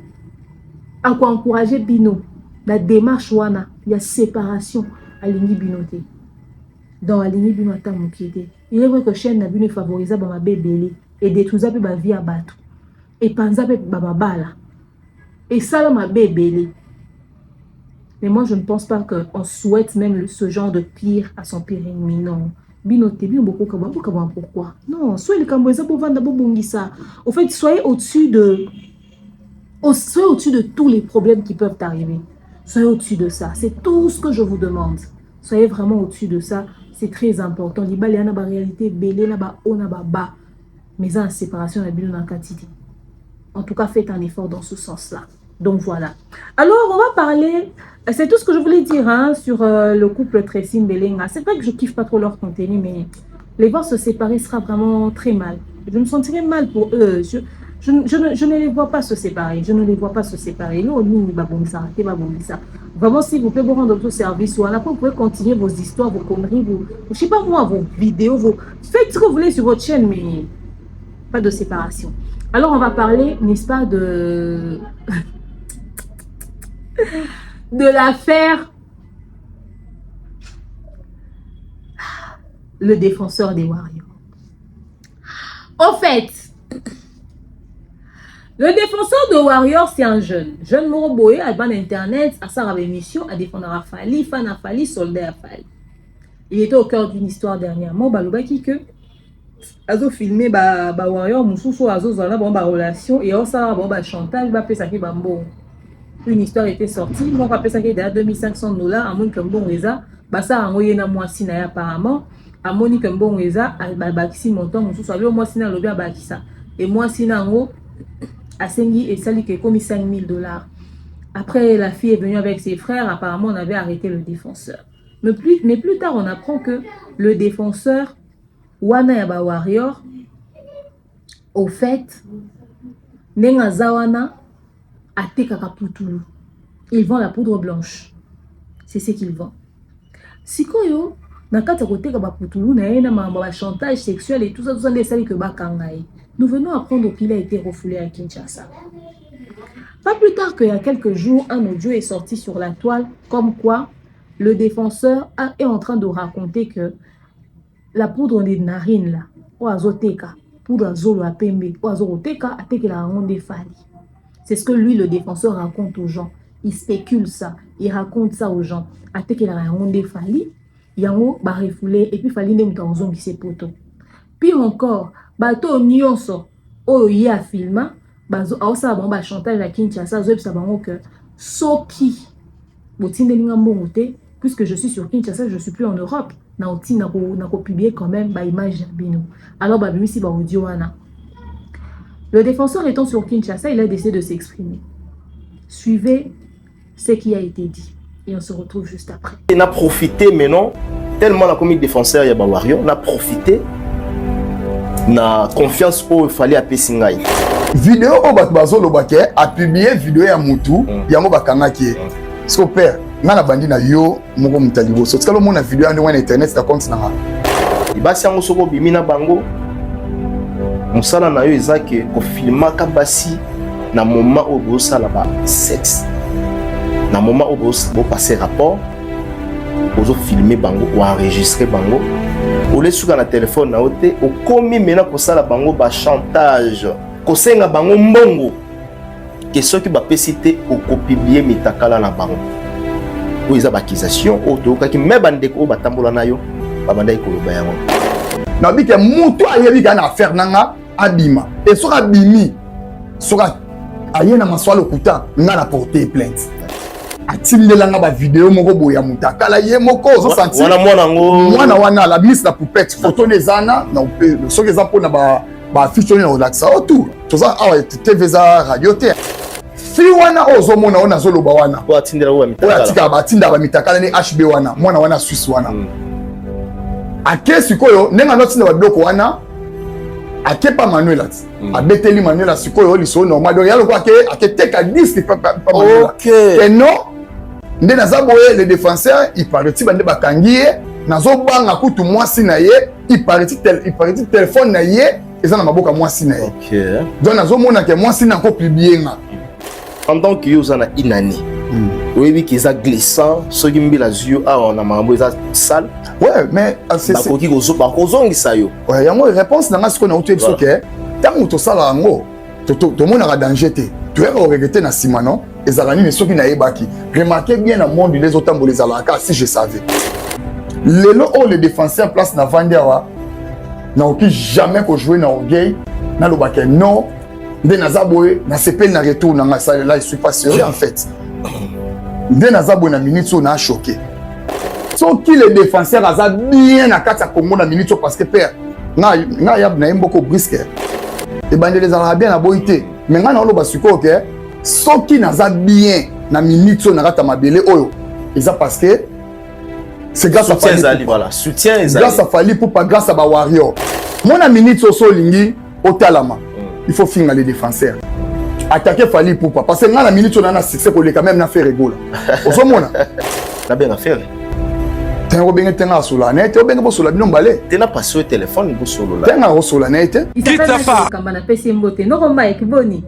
à quoi encourager Bino, la démarche wana, il y a séparation à l'ini binoté. Dans la ligne Bino ata mokiete. Il est vrai que chaîne n'a Bino favoriser ma bébé et détruisa pe ba vie à battre. Et panza pe ba bala. Et ça ma bébé. Mais moi je ne pense pas qu'on souhaite même ce genre de pire à son pire ennemi, non. Binoté, bien beaucoup pourquoi? Non, soyez les Cambodgiens pour vendre ça. Au fait, soyez au-dessus de tous les problèmes qui peuvent arriver. Soyez au-dessus de ça. C'est tout ce que je vous demande. Soyez vraiment au-dessus de ça. C'est très important. Les balles, il y a une réalité, belé, là-bas, on a bas. Mais en séparation, la bille, on a quantité. En tout cas, faites un effort dans ce sens-là. Donc voilà. Alors, on va parler, c'est tout ce que je voulais dire hein, sur le couple Tracy Mbelenga. C'est vrai que je kiffe pas trop leur contenu, mais les voir se séparer sera vraiment très mal. Je me sentirais mal pour eux. Je ne les vois pas se séparer. Je ne les vois pas se séparer. Vraiment, s'il vous plaît, vous rendre votre service. Ou à la fois, vous pouvez continuer vos histoires, vos conneries, je sais pas moi, vos vidéos, faites ce que vous voulez sur votre chaîne, mais pas de séparation. Alors, on va parler, n'est-ce pas, de l'affaire le défenseur des Warriors. En fait, le défenseur de Warriors, c'est un jeune Moroboé, à ban internet, à sa émission, à défendre Rafali, fan Rafali, soldat Rafali. Il était au cœur d'une histoire dernièrement, Balobaki que Azo filmé ba Warrior, Moussou, Azo Zana, bon, ba relation, et on ça, bon, ba chantage, ba pesaki bambo. Une histoire était sortie, moi rappelle ça qu'il y a $2500 à mon Kambon Reza, ça a envoyé na moi sina apparemment, à Moni Kambon Reza, à Bakisi montant, mon sous savait moi sina lobby à Bakisa. Et moi sina en à Sengi et Sali qui est commis $5000. Après la fille est venue avec ses frères, apparemment on avait arrêté le défenseur. Mais plus tard on apprend que le défenseur Wana Yaba Warrior, au fait, Nenga Zawana à Tekakaputulu. Ils vendent la poudre blanche. C'est ce qu'ils vendent. Si koyo, na kata kote ka ba putulu na ena ma chantage sexuel et tout ça des sali que ba kangai. Nous venons apprendre qu'il a été refoulé à Kinshasa. Pas plus tard qu'il y a quelques jours, un audio est sorti sur la toile comme quoi le défenseur est en train de raconter que la poudre des narines là, oazoteka, poudre azolo apembe, oazoteka ateke la ronde fali. C'est ce que lui, le défenseur, raconte aux gens. Il spécule ça, il raconte ça aux gens. Ateke la ronde fali, yango ba refoulé et puis fali ne muta ozongi se poto. Pire encore, bato nyonso oyo ye a filma, bazo aosa ba chantage à Kinshasa, zo epsa bango que soki botindelinga mbongo te, puisque je suis sur Kinshasa, je suis plus en Europe. Na oti na ko publier quand même ba image bino. Alors ba bimisi ba audio wana. Le défenseur étant sur Kinshasa, il a décidé de s'exprimer. Suivez ce qui a été dit et on se retrouve juste après. On a profité maintenant tellement la comique défenseur ya ba Warrior, on a profité na confiance où il fallait appeler Singai. Vidéo au Batbazo Lobake a publié vidéo ya Moutou, yango bakangaki. Parce que père, na bandi na yo moko mutalibo. So tsalo mona vidéo ande wana internet ta compte na. Ibasi yango soko bimina bango. Musala na yo ezake ko filmaka basi na moment où bo sala ba sexe. Na moment où bo passer rapport, bozo filmer bango ou enregistrer bango. Ou les suka na téléphone na ote, o komi mena ko sala bango ba chantage. Ko senga bango mbongo. Que ceux qui va péciter ou publier mitakala na bango. Ou ils ont accusation ou to ka ki mebande ko batambola na yo, babanda ikoloba yango. Na bi ke mutu ayebi kana affaire nanga abima. Et soka bimi, soka ayena maswalo kuta nga na porter plainte. Atindelanga ba vidéo moko boya mutakala ye moko zo sentir. Wana wana la ministre la poupette photo nezana na pe soki za pona ba affiche na relaxa autour. Toza awa TV za radio te. Si wana ozomona ona zoloba wana. Ko atindela wa mitakala. Oya tika batinda ba mitakala ni HB wana. Mwana wana Suisse wana. Ake sikoyo nenga notinda ba biloko wana. Ake pa Manuel ati. Abeteli Manuel sikoyo liso normal. Donc yalo ko ake teka disque pa Manuel. OK. Et non nde nazaboye le défenseur il paraît bande bakangiye nazo banga kutu mwasi na ye il paraît téléphone na ye eza na maboka mwasi na ye. OK. Donc nazo mona ke mwasi na ko publier nga. Pendant que vous en a inani, oui, qui est glissant, ceux qui me disent que on a mambo ça sale. Ouais, mais c'est ça. Qui gozo, par gozo ngi ça yo. Ouais, yango réponse na ce qu'on a outé parce que tant que ça là ngo, tout le monde a danger té. Tu es regretté na simano, les arani mais ceux qui na ebaki. Remarquez bien dans le monde les autres les alaka si je savais. Les défenseurs place na Vandiawa n'a aucun jamais ko jouer na gay na lo baké non. Nde nazaboye na sepel na retour na ça là je suis pas sûr en fait. Nde nazaboye na minute so na choqué. So qui les défenseurs aza bien na kata Congo na minute parce que père na yab na mboko brisque. Et bande les arabes na boité. Mais nga na lo basiko que so qui naza bien na minute so na kata mabele oyo. Eza parce que c'est grâce à Fali. Voilà, soutien Ezali. Grâce à Fali pour pas grâce à ba Warrior. Mon minute so lingi au talama. Il faut finir les défenseurs. Attaquer Fali pour pas. Parce que dans la minute, on a un succès pour les quand même faire rigolo. Au fond, on a bien affaire. Tu as bien sur la net, tu as bien sur la balai. Tu n'as pas sur le téléphone, tu sur la net. Tu as sur la net. Il s'appelle Kamana Pessimbote. Non, Mike Boni.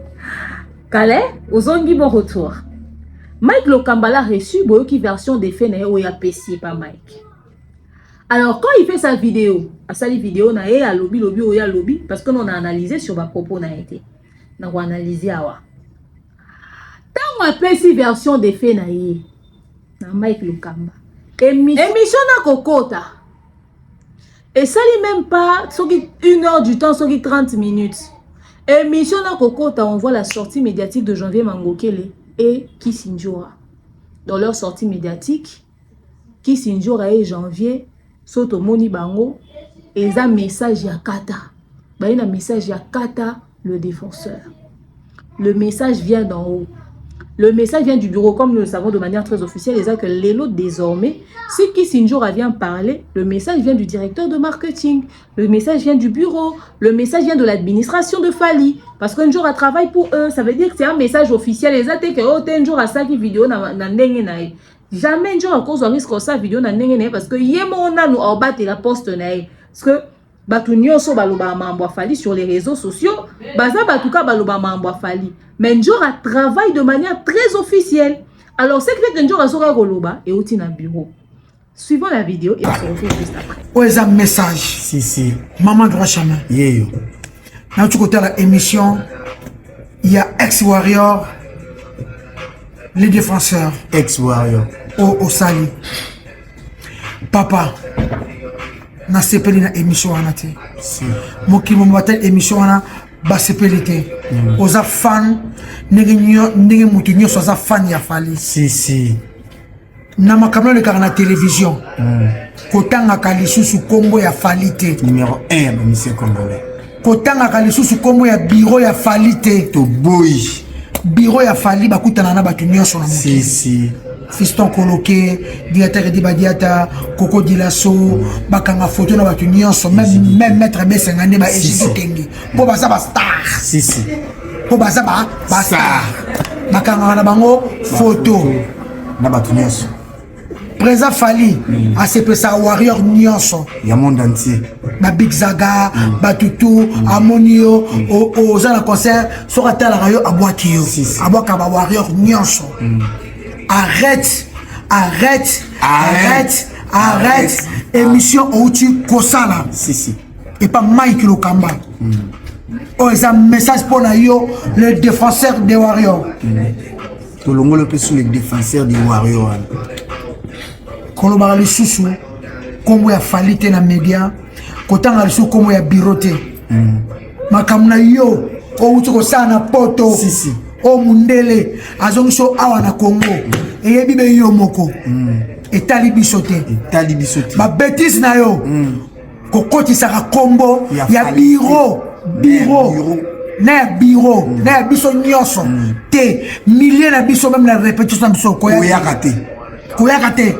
Calais, aux ongi bon retour. Mike Lokambala a reçu une version des faits où il a payé par Mike. Alors, quand il fait sa vidéo, à sa vidéo, na a lobby, parce que nous on a analysé sur ma propos, na été. Nous avons analysé awa. Tant on a fait cette version des faits, na Mike Lokamba. Émission na kokota. Et ça n'est même pas 1 heure du temps, 30 minutes. Émission na kokota, on voit la sortie médiatique de Janvier Mangokele et Kisinjora. Dans leur sortie médiatique, Kisinjora et Janvier Soto Moni Bango, et un message ya Kata. Il y a un message ya Kata, le défenseur. Le message vient d'en haut. Le message vient du bureau, comme nous le savons de manière très officielle. Et que les lots désormais, si Kisinjora vient parler, le message vient du directeur de marketing. Le message vient du bureau. Le message vient de l'administration de Fali. Parce qu'un jour, elle travaille pour eux. Ça veut dire que c'est un message officiel. Les athées que un jour, à ça qui vidéo na n'engue. Jamais un jour à cause de risque ça vidéo na n'engue parce que yémo on a nous en bas la poste naï. Parce que Batu nyonso baloba mambo Fali sur les réseaux sociaux, baza batuka baloba mambo Fali. Mais Njora travaille de manière très officielle. Alors c'est que Njora sera goloba et outi na bureau. Suivons la vidéo et on se retrouve juste après. Où est un message? Si. Maman droit chemin. Yeyo. Dans tout côté de l'émission, il y a ex-warrior, les défenseurs. Ex-warrior. Au Sali. Papa, na sepeli na émission wana te. Si. Moki mobatel émission wana ba sepeli te. Oza fan nenge mutu nyoso oza fan ya Fali. Si. Na makamlo le kaka na télévision. Kotanga kalisusu kombo ya Fali te. Numéro 1 ya monsieur congolais. Kotanga kalisusu kombo ya bureau ya Fali te. To boy. Bureau ya Fali bakutana na batu nyoso na mutu. Si. Fiston Coloqué, Diater Dibadiata, Coco Dilasso, Bakanga photo na batu nyonso, même maître Bessengane ba Ejito Tengi. Po baza ba star. Si. Po baza ba star. Bakanga na bango photo. Na batu nyonso. Présent Fali, a se pesa warrior nyonso. Ya monde entier. Ba Big Zaga, ba Tutu, Amonio, au zana concert, sora tala rayo abwaki yo. Abwaka ba warrior nyonso. Arrête. Émission Outi Kosala. Si. Et pas Mike Lokamba. Oh, c'est un message pour yo, le défenseur des Warriors. Tout le monde peut sur les défenseurs des Warriors. Kolobara le sousou, comme ya falite na média, kotanga le sou comme ya birote. Makamna yo, Outi Kosala na poto. Si. O mundele azongiso awa na Congo eyebi be yo moko etali bisote ba bêtise na yo kokotisa ka kombo ya bureau na biso nyonso te milliers na biso même la répétition biso koyaka te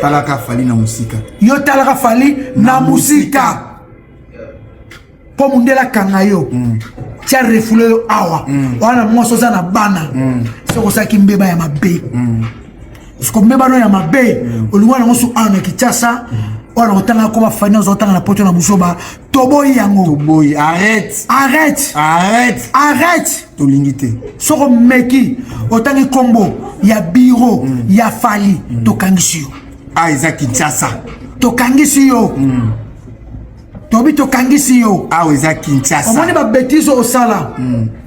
talaka Fali na musika yo talaka Fali na musika po mundela kanga yo tia refoulé awa wana mwaso za na bana soko saki mbeba ya mabe soko mbeba no ya mabe olingwa na ngosu ana kichasa wana otanga ko ba fanya ozotanga na poto na busoba toboyi yango toboyi arrête tolingite soko meki otangi kombo ya bureau ya Fali tokangisi yo eza Kinshasa tokangisi yo Tobi to kangisi yo. Eza Kinshasa. Omoni ba bêtise au sala.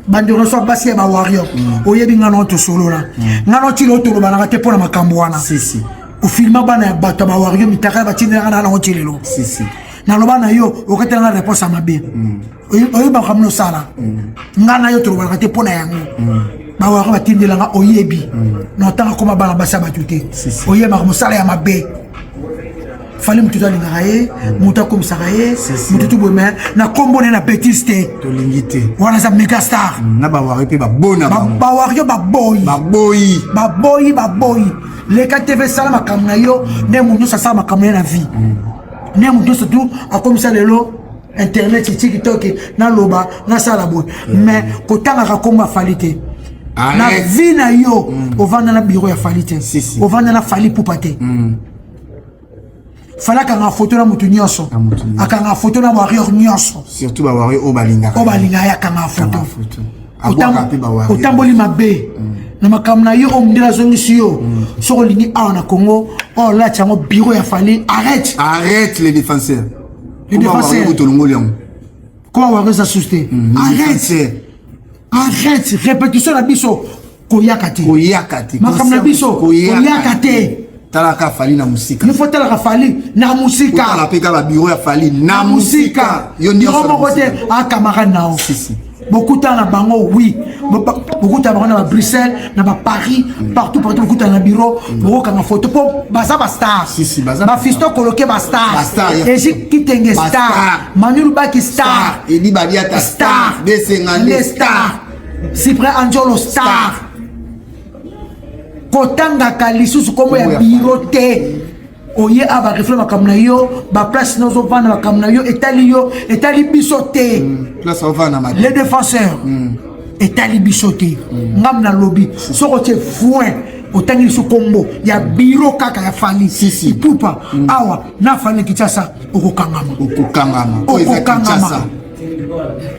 Bandiro so basi ba warrior. Oyebi ngano to solo la. Ngano ti lo to lo banaka te pona makambo wana. Si. O filma bana ya bato ba warrior mitaka ba tinela na ngo tilelo. Si. Na lo bana yo o ketela na réponse à mabe. Oyebi ba kamno sala. Ngana yo to lo banaka te pona yango. Ba warrior ba tindela nga oyebi. Na tanga koma bana basa ba tuté. Oyebi ba musala ya mabe. Fali mutu to lingaye mutu comme ça mutu to boema na kombo na bêtise te to lingite wana za méga star na ba wari pe ba bona ba wari ba boy le KTV sala makamna yo ne munyo sa sala makamna na vie ne munyo surtout a comme ça lelo internet TikTok na loba na sala boy mais kotanga ka komba Fali te na vie na yo o vanda na bureau ya Fali te o vanda na Fali poupate Fala kanga photo na mutu nyonso akanga photo na warrior nyonso surtout ba warrior o balinga ya kanga photo abwaka pe ba warrior otamboli mabe na makamna yo o mndela zongisi yo soko lini awa na Congo o la chango bureau ya Fali arrête les défenseurs comment warrior ça susté arrête répétition na biso koyaka te makamna biso koyaka te talaka Fali na musika. Il faut talaka Fali na musika. Tala peka ba bureau ya Fali na musika. Yo mo côté a camarade nao. Si. Beaucoup de temps na bango oui. Beaucoup de temps na Bruxelles, na Paris, partout beaucoup de temps na bureau, beaucoup kanga photo pour baza ba star. Si baza. Ba Fiston Coloqué ba star. Et si kitenge star. Manu Lubaki star. Edi Badiata star. Bessengane star. Cyprien Angelo star. Kotanga kalisusu komo ya birote oye aba refle makamna yo ba place nozo vana makamna yo etali bisote place ovana ma les défenseurs etali bisote ngam na lobby soko te foin otangi su kombo ya biro kaka ya fali si ipupa awa na fali Kinshasa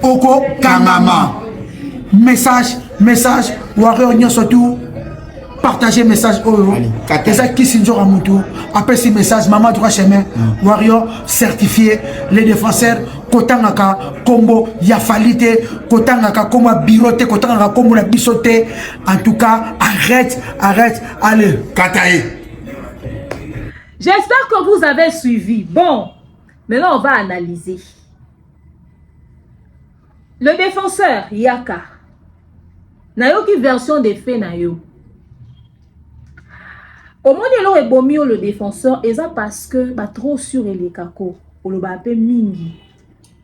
okokangama message warrior nyonso tu partager message oyo eza kisi nzoka mutu après ce message maman droit chemin warrior certifié les défenseurs kotangaka kombo ya falite kotangaka kombo bureau te kotangaka kombo na biso te. En tout cas arrête allez katae. J'espère que vous avez suivi. Bon, maintenant on va analyser le défenseur Yaka nayoki version des faits na yo. Au moins il aurait bon mieux le défenseur et ça parce que ba trop sur les kako ou le bape mingi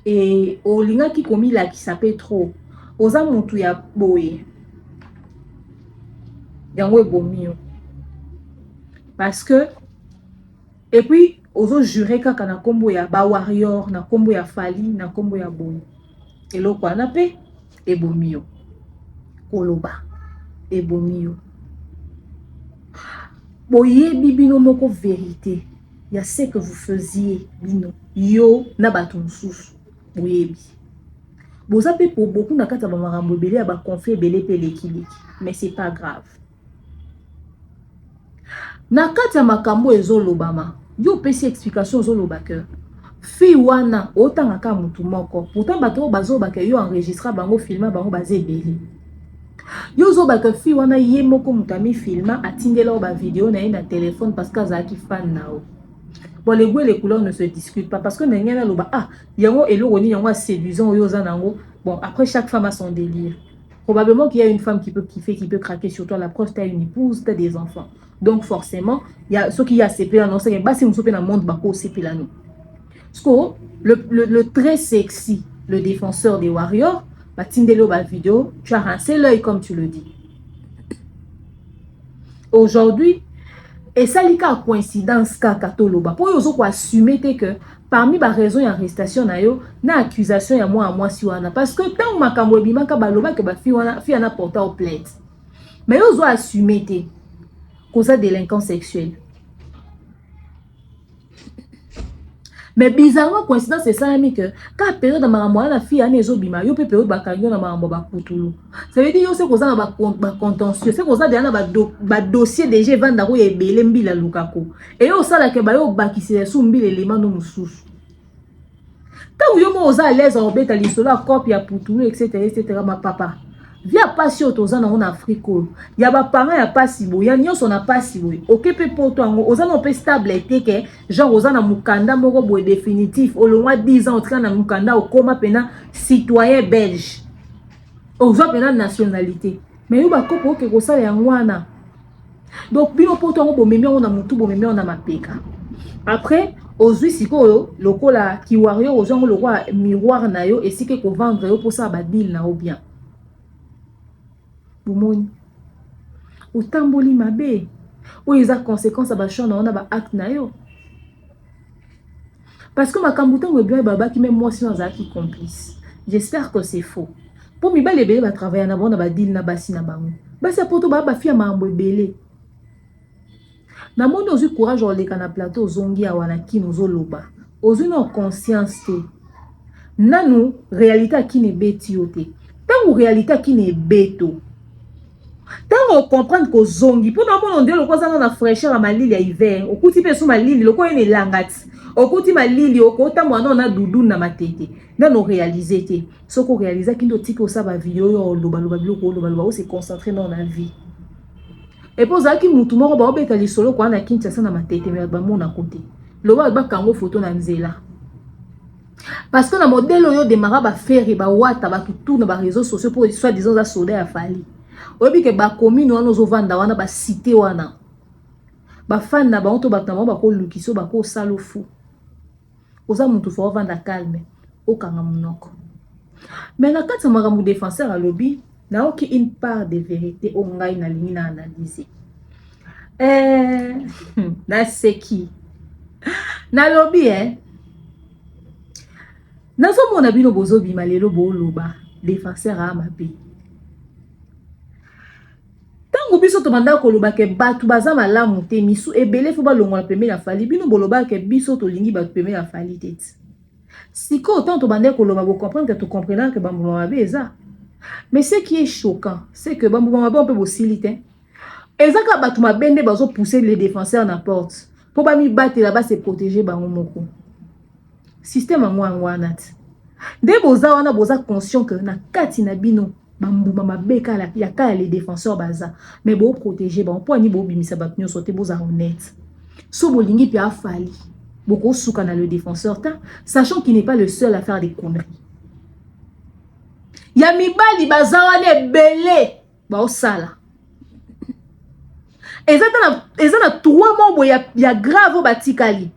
et au linga qui commis là qui s'appelle trop oza mutu ya boye yango bon mieux parce que et puis ozo jurer kaka na kombo ya ba warrior na kombo ya fali na kombo ya boye et lo kwa na pe e bon mieux koloba e bon mieux. Boyebi bino moko vérité. Il y a ce que vous faisiez bino. Yo na bato mususu. Boyebi. Bozape pour beaucoup na kata ba marambo belé ba conflit belé pelekiliki. Mais c'est pas grave. Na kata makambo ezolobama. Yo pesi explication ezoloba que fi wana otanga ka mutu moko. Pourtant bato bazo ba ke yo enregistra bango filma bango bazé belé. Yo zo ba que fi wana ye moko mutami filma atindela ba vidéo na na téléphone parce que za ki fan nao. Bon les goûts et les couleurs ne se discutent pas parce que n'engena loba ah yango eloko ni yango séduisant yo za nango. Bon après chaque femme a son délire. Probablement qu'il y a une femme qui peut kiffer, qui peut craquer sur toi. La preuve, t'as une épouse, t'as des enfants. Donc forcément, il y a ceux qui y a CP là non c'est pas si on s'oppose dans le monde bako CP là non. Parce que le très sexy, le défenseur des warriors. Batindelo ba vidéo, tu as rincé l'œil comme tu le dis. Aujourd'hui, et ça li ka coïncidence ka katoloba. Pour yo ko assumer que parmi ba raison ya arrestation na yo, na accusation ya moi si wana parce que tant makambo bima ka baloba que ba fi wana fi ana porta au plainte. Mais yo zo assumer te cause de délinquance sexuelle. Mais bizarrement, coïncidence, c'est ça, que quand période de maman, la fille a des obima, yo peut période bakanyo na maman bakutulu. Ça veut dire c'est cause na ba contentieux, c'est cause derrière ba dossier déjà vendre ko ebele mbila lukako. Et yo ça la ke ba yo bakisi sou mbila élément no mususu. Tant yo mo oza à l'aise en beta lisolo a copie ya putulu etc. ma papa. Via pas sur toza na en Afrique. Ya ba parents ya pas si bo, ya nyonso na pas si bo. OK pe poto ngo oza no pe stable te ke genre oza na mukanda moko bo définitif au loin 10 ans otra na mukanda okoma pena citoyen belge. Oza pena nationalité. Mais yo ba kopo ke ko sala ya ngwana. Donc bino poto ngo bo memi on na mutu bo memi on na mapeka. Après ozui sikoyo lokola ki warrior ozango lokwa miroir na yo esike ko vendre yo pour ça ba deal na o bien. Boumoni utamboli mabe ou ils a conséquence à bachon on a ba acte na yo parce que ma kambuta ngobia baba qui même moi si on a qui complice. J'espère que c'est faux. Pour mi ba les bébé va travailler na bon na ba deal na basi na bango ba sa poto ba fi mambo belé na mondo ozu courage o leka na plateau zongi awana ki nozo loba ozu na conscience te nanu réalité qui ne beti ote tant réalité qui ne beto. Tant on comprend que zongi pour nous on dit le cosa na fraîcheur à malili à hiver au kuti pe sous malili le quoi ene langati au kuti malili au kota mwana na dudu na matete dans nos réaliser ce qu'on réalise qui ndo tipo ça ba vidéo loba biloko loba se concentrer dans la vie et pour ça qui mutu moko ba obeta lisolo kwa na Kinshasa na matete mais ba mona côté loba ba kango photo na nzela parce que na modèle yo démarra ba faire ba wata ba tout na ba réseaux sociaux pour soit disons ça soda à fali. Obi ke ba commune wana ozovanda wana ba cité wana ba fan na ba onto ba tamo ba ko lukiso ba ko salo fou oza mutu fo vanda calme okanga munoko mais na kati makambo défenseur à lobby na oki une part de vérité o ngai na lingi na analyser na seki na lobby na so mona bino bozo bima lelo bo loba défenseur a mabe. ntango biso tobanda koloba ke bato baza malamu te misu ebele fo balongola pembeni ya fali bino boloba ke biso tolingi bato pembeni ya fali te sikoyo autant tobanda koloba bocomprendre que tocomprenant que bambuma mabe eza. Mais ce qui est choquant c'est que bambuma mabe on peut bosili te ezaka bato mabe nde bazopousser les défenseurs na porte po bamibatela base protéger bango moko système yango yango wana te nde boza wana boza conscient que na kati na bino bambuma mabe kala ya kala les défenseurs baza mais bo protéger bango po ani bo bimisa bato nyonso te boza honnête so bolingi pe afali boko souka na le défenseur ta sachant qu'il n'est pas le seul à faire des conneries ya mibali baza wana ebele ba osala eza na 3 mois ya grave batikali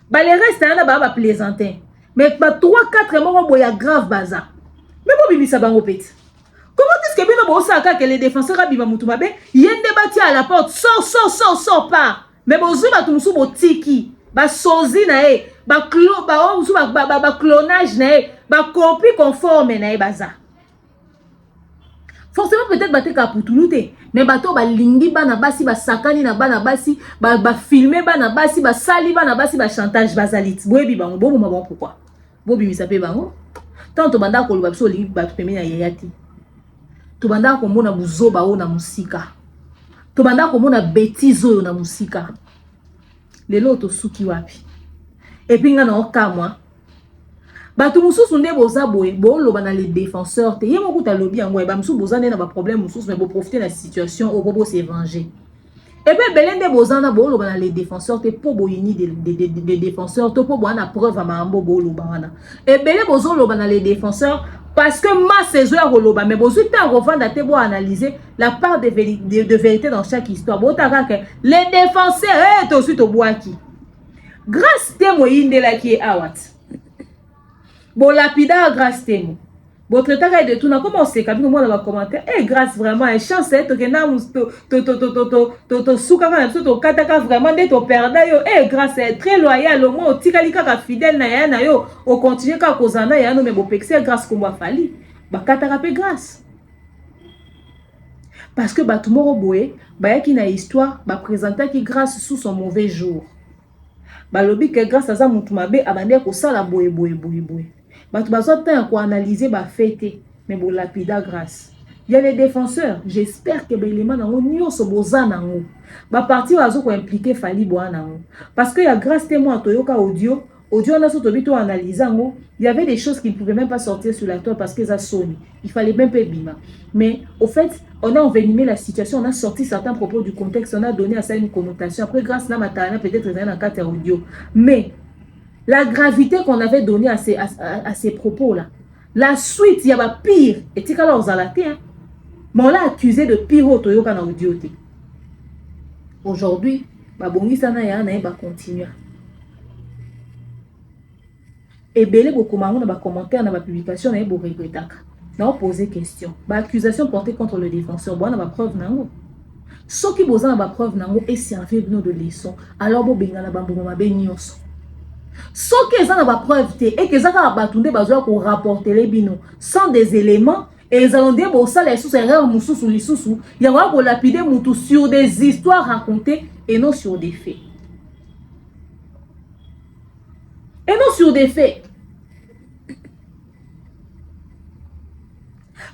ba les reste na ba plaisantin mais ba 3-4 mois ya grave baza mais bo bimisa bango peti. Comment est-ce que bino bo osaka que les défenseurs abima mutu mabe yende bati à la porte sort pas mais bozu batu musu botiki ba sozi na e ba clonage na e ba copie conforme na e baza forcément peut-être baté kaputulu te mais bato balingi bana basi ba sakani na bana basi ba filmer bana basi ba sali bana basi ba chantage bazalit boyebi bango bo mama bon pourquoi bo bimisa pe bango tant to banda ko loba biso lingi bato pemenya yayati to banda ko mona buzoba o na musika to banda ko mona bêtise o na musika lelo to suki wapi et puis nga na okamwa bato mususu nde boza boye bo loba na les défenseurs te yemo kuta lobi yango e ba mususu boza na ba problème mususu mais bo profiter la situation au bobo se venger et puis belende boza na bo loba na les défenseurs te po boyini des défenseurs to po bo na preuve à mambo bo loba wana et belé bozo loba na les défenseurs parce que ma saison ya roloba mais bozo te revendre te bo analyser la part de vérité dans chaque histoire bo ta ka les défenseurs to suite au boaki grâce te moyinde la qui est awat bon lapida grâce temo votre temps de tout na comment c'est quand moi dans les commentaires grâce vraiment et chance to que na to suka ka to kataka vraiment de to perdre yo grâce est très loyal au moins tikali ka fidèle na ya na yo au continuer ka kozana ya no mais bo pexer grâce comme fali ba kataka pe grâce parce que ba tumoro boye ba yaki na histoire ba présenter qui grâce sous son mauvais jour ba lobi que grâce à ça mutu mabe abande ko sala boye bato bazo temps ko analyser ba fête mais bo lapida grâce il y a les défenseurs j'espère que belema na onyo so bozana ngo ba parti bazo ko impliquer fali boana ngo parce que il y a grâce témoin toyoka audio na so tobito analyser ngo il y avait des choses qui ne pouvaient même pas sortir sur la toile parce que ça sonne il fallait même pas bima mais au fait on a envenimé la situation on a sorti certains propos du contexte on a donné à ça une connotation après grâce na matana peut-être dans un cadre audio mais la gravité qu'on avait donnée à ces propos-là, la suite, il y a pire. Et tu as zalaté, hein? Mais on l'a accusé de pire au Toyoka na audioté. Aujourd'hui, babongi sana ya na ba continuer. Et belé beaucoup marron na ba commentaire na ba publication na bo regretaka. Na poser question. Ba accusation portée contre le défenseur, bon na ba preuve nango. Ce qui boza na ba preuve nango et servir nous de leçon. Alors bo benga na bambo mabe nyonso. Ce qui est dans preuve et que ça va batunde bazoa ko rapporter les bino sans des éléments et ils allont dire bon ça les sous erreurs musu sous les sous il y aura ko lapider mutu sur des histoires racontées et non sur des faits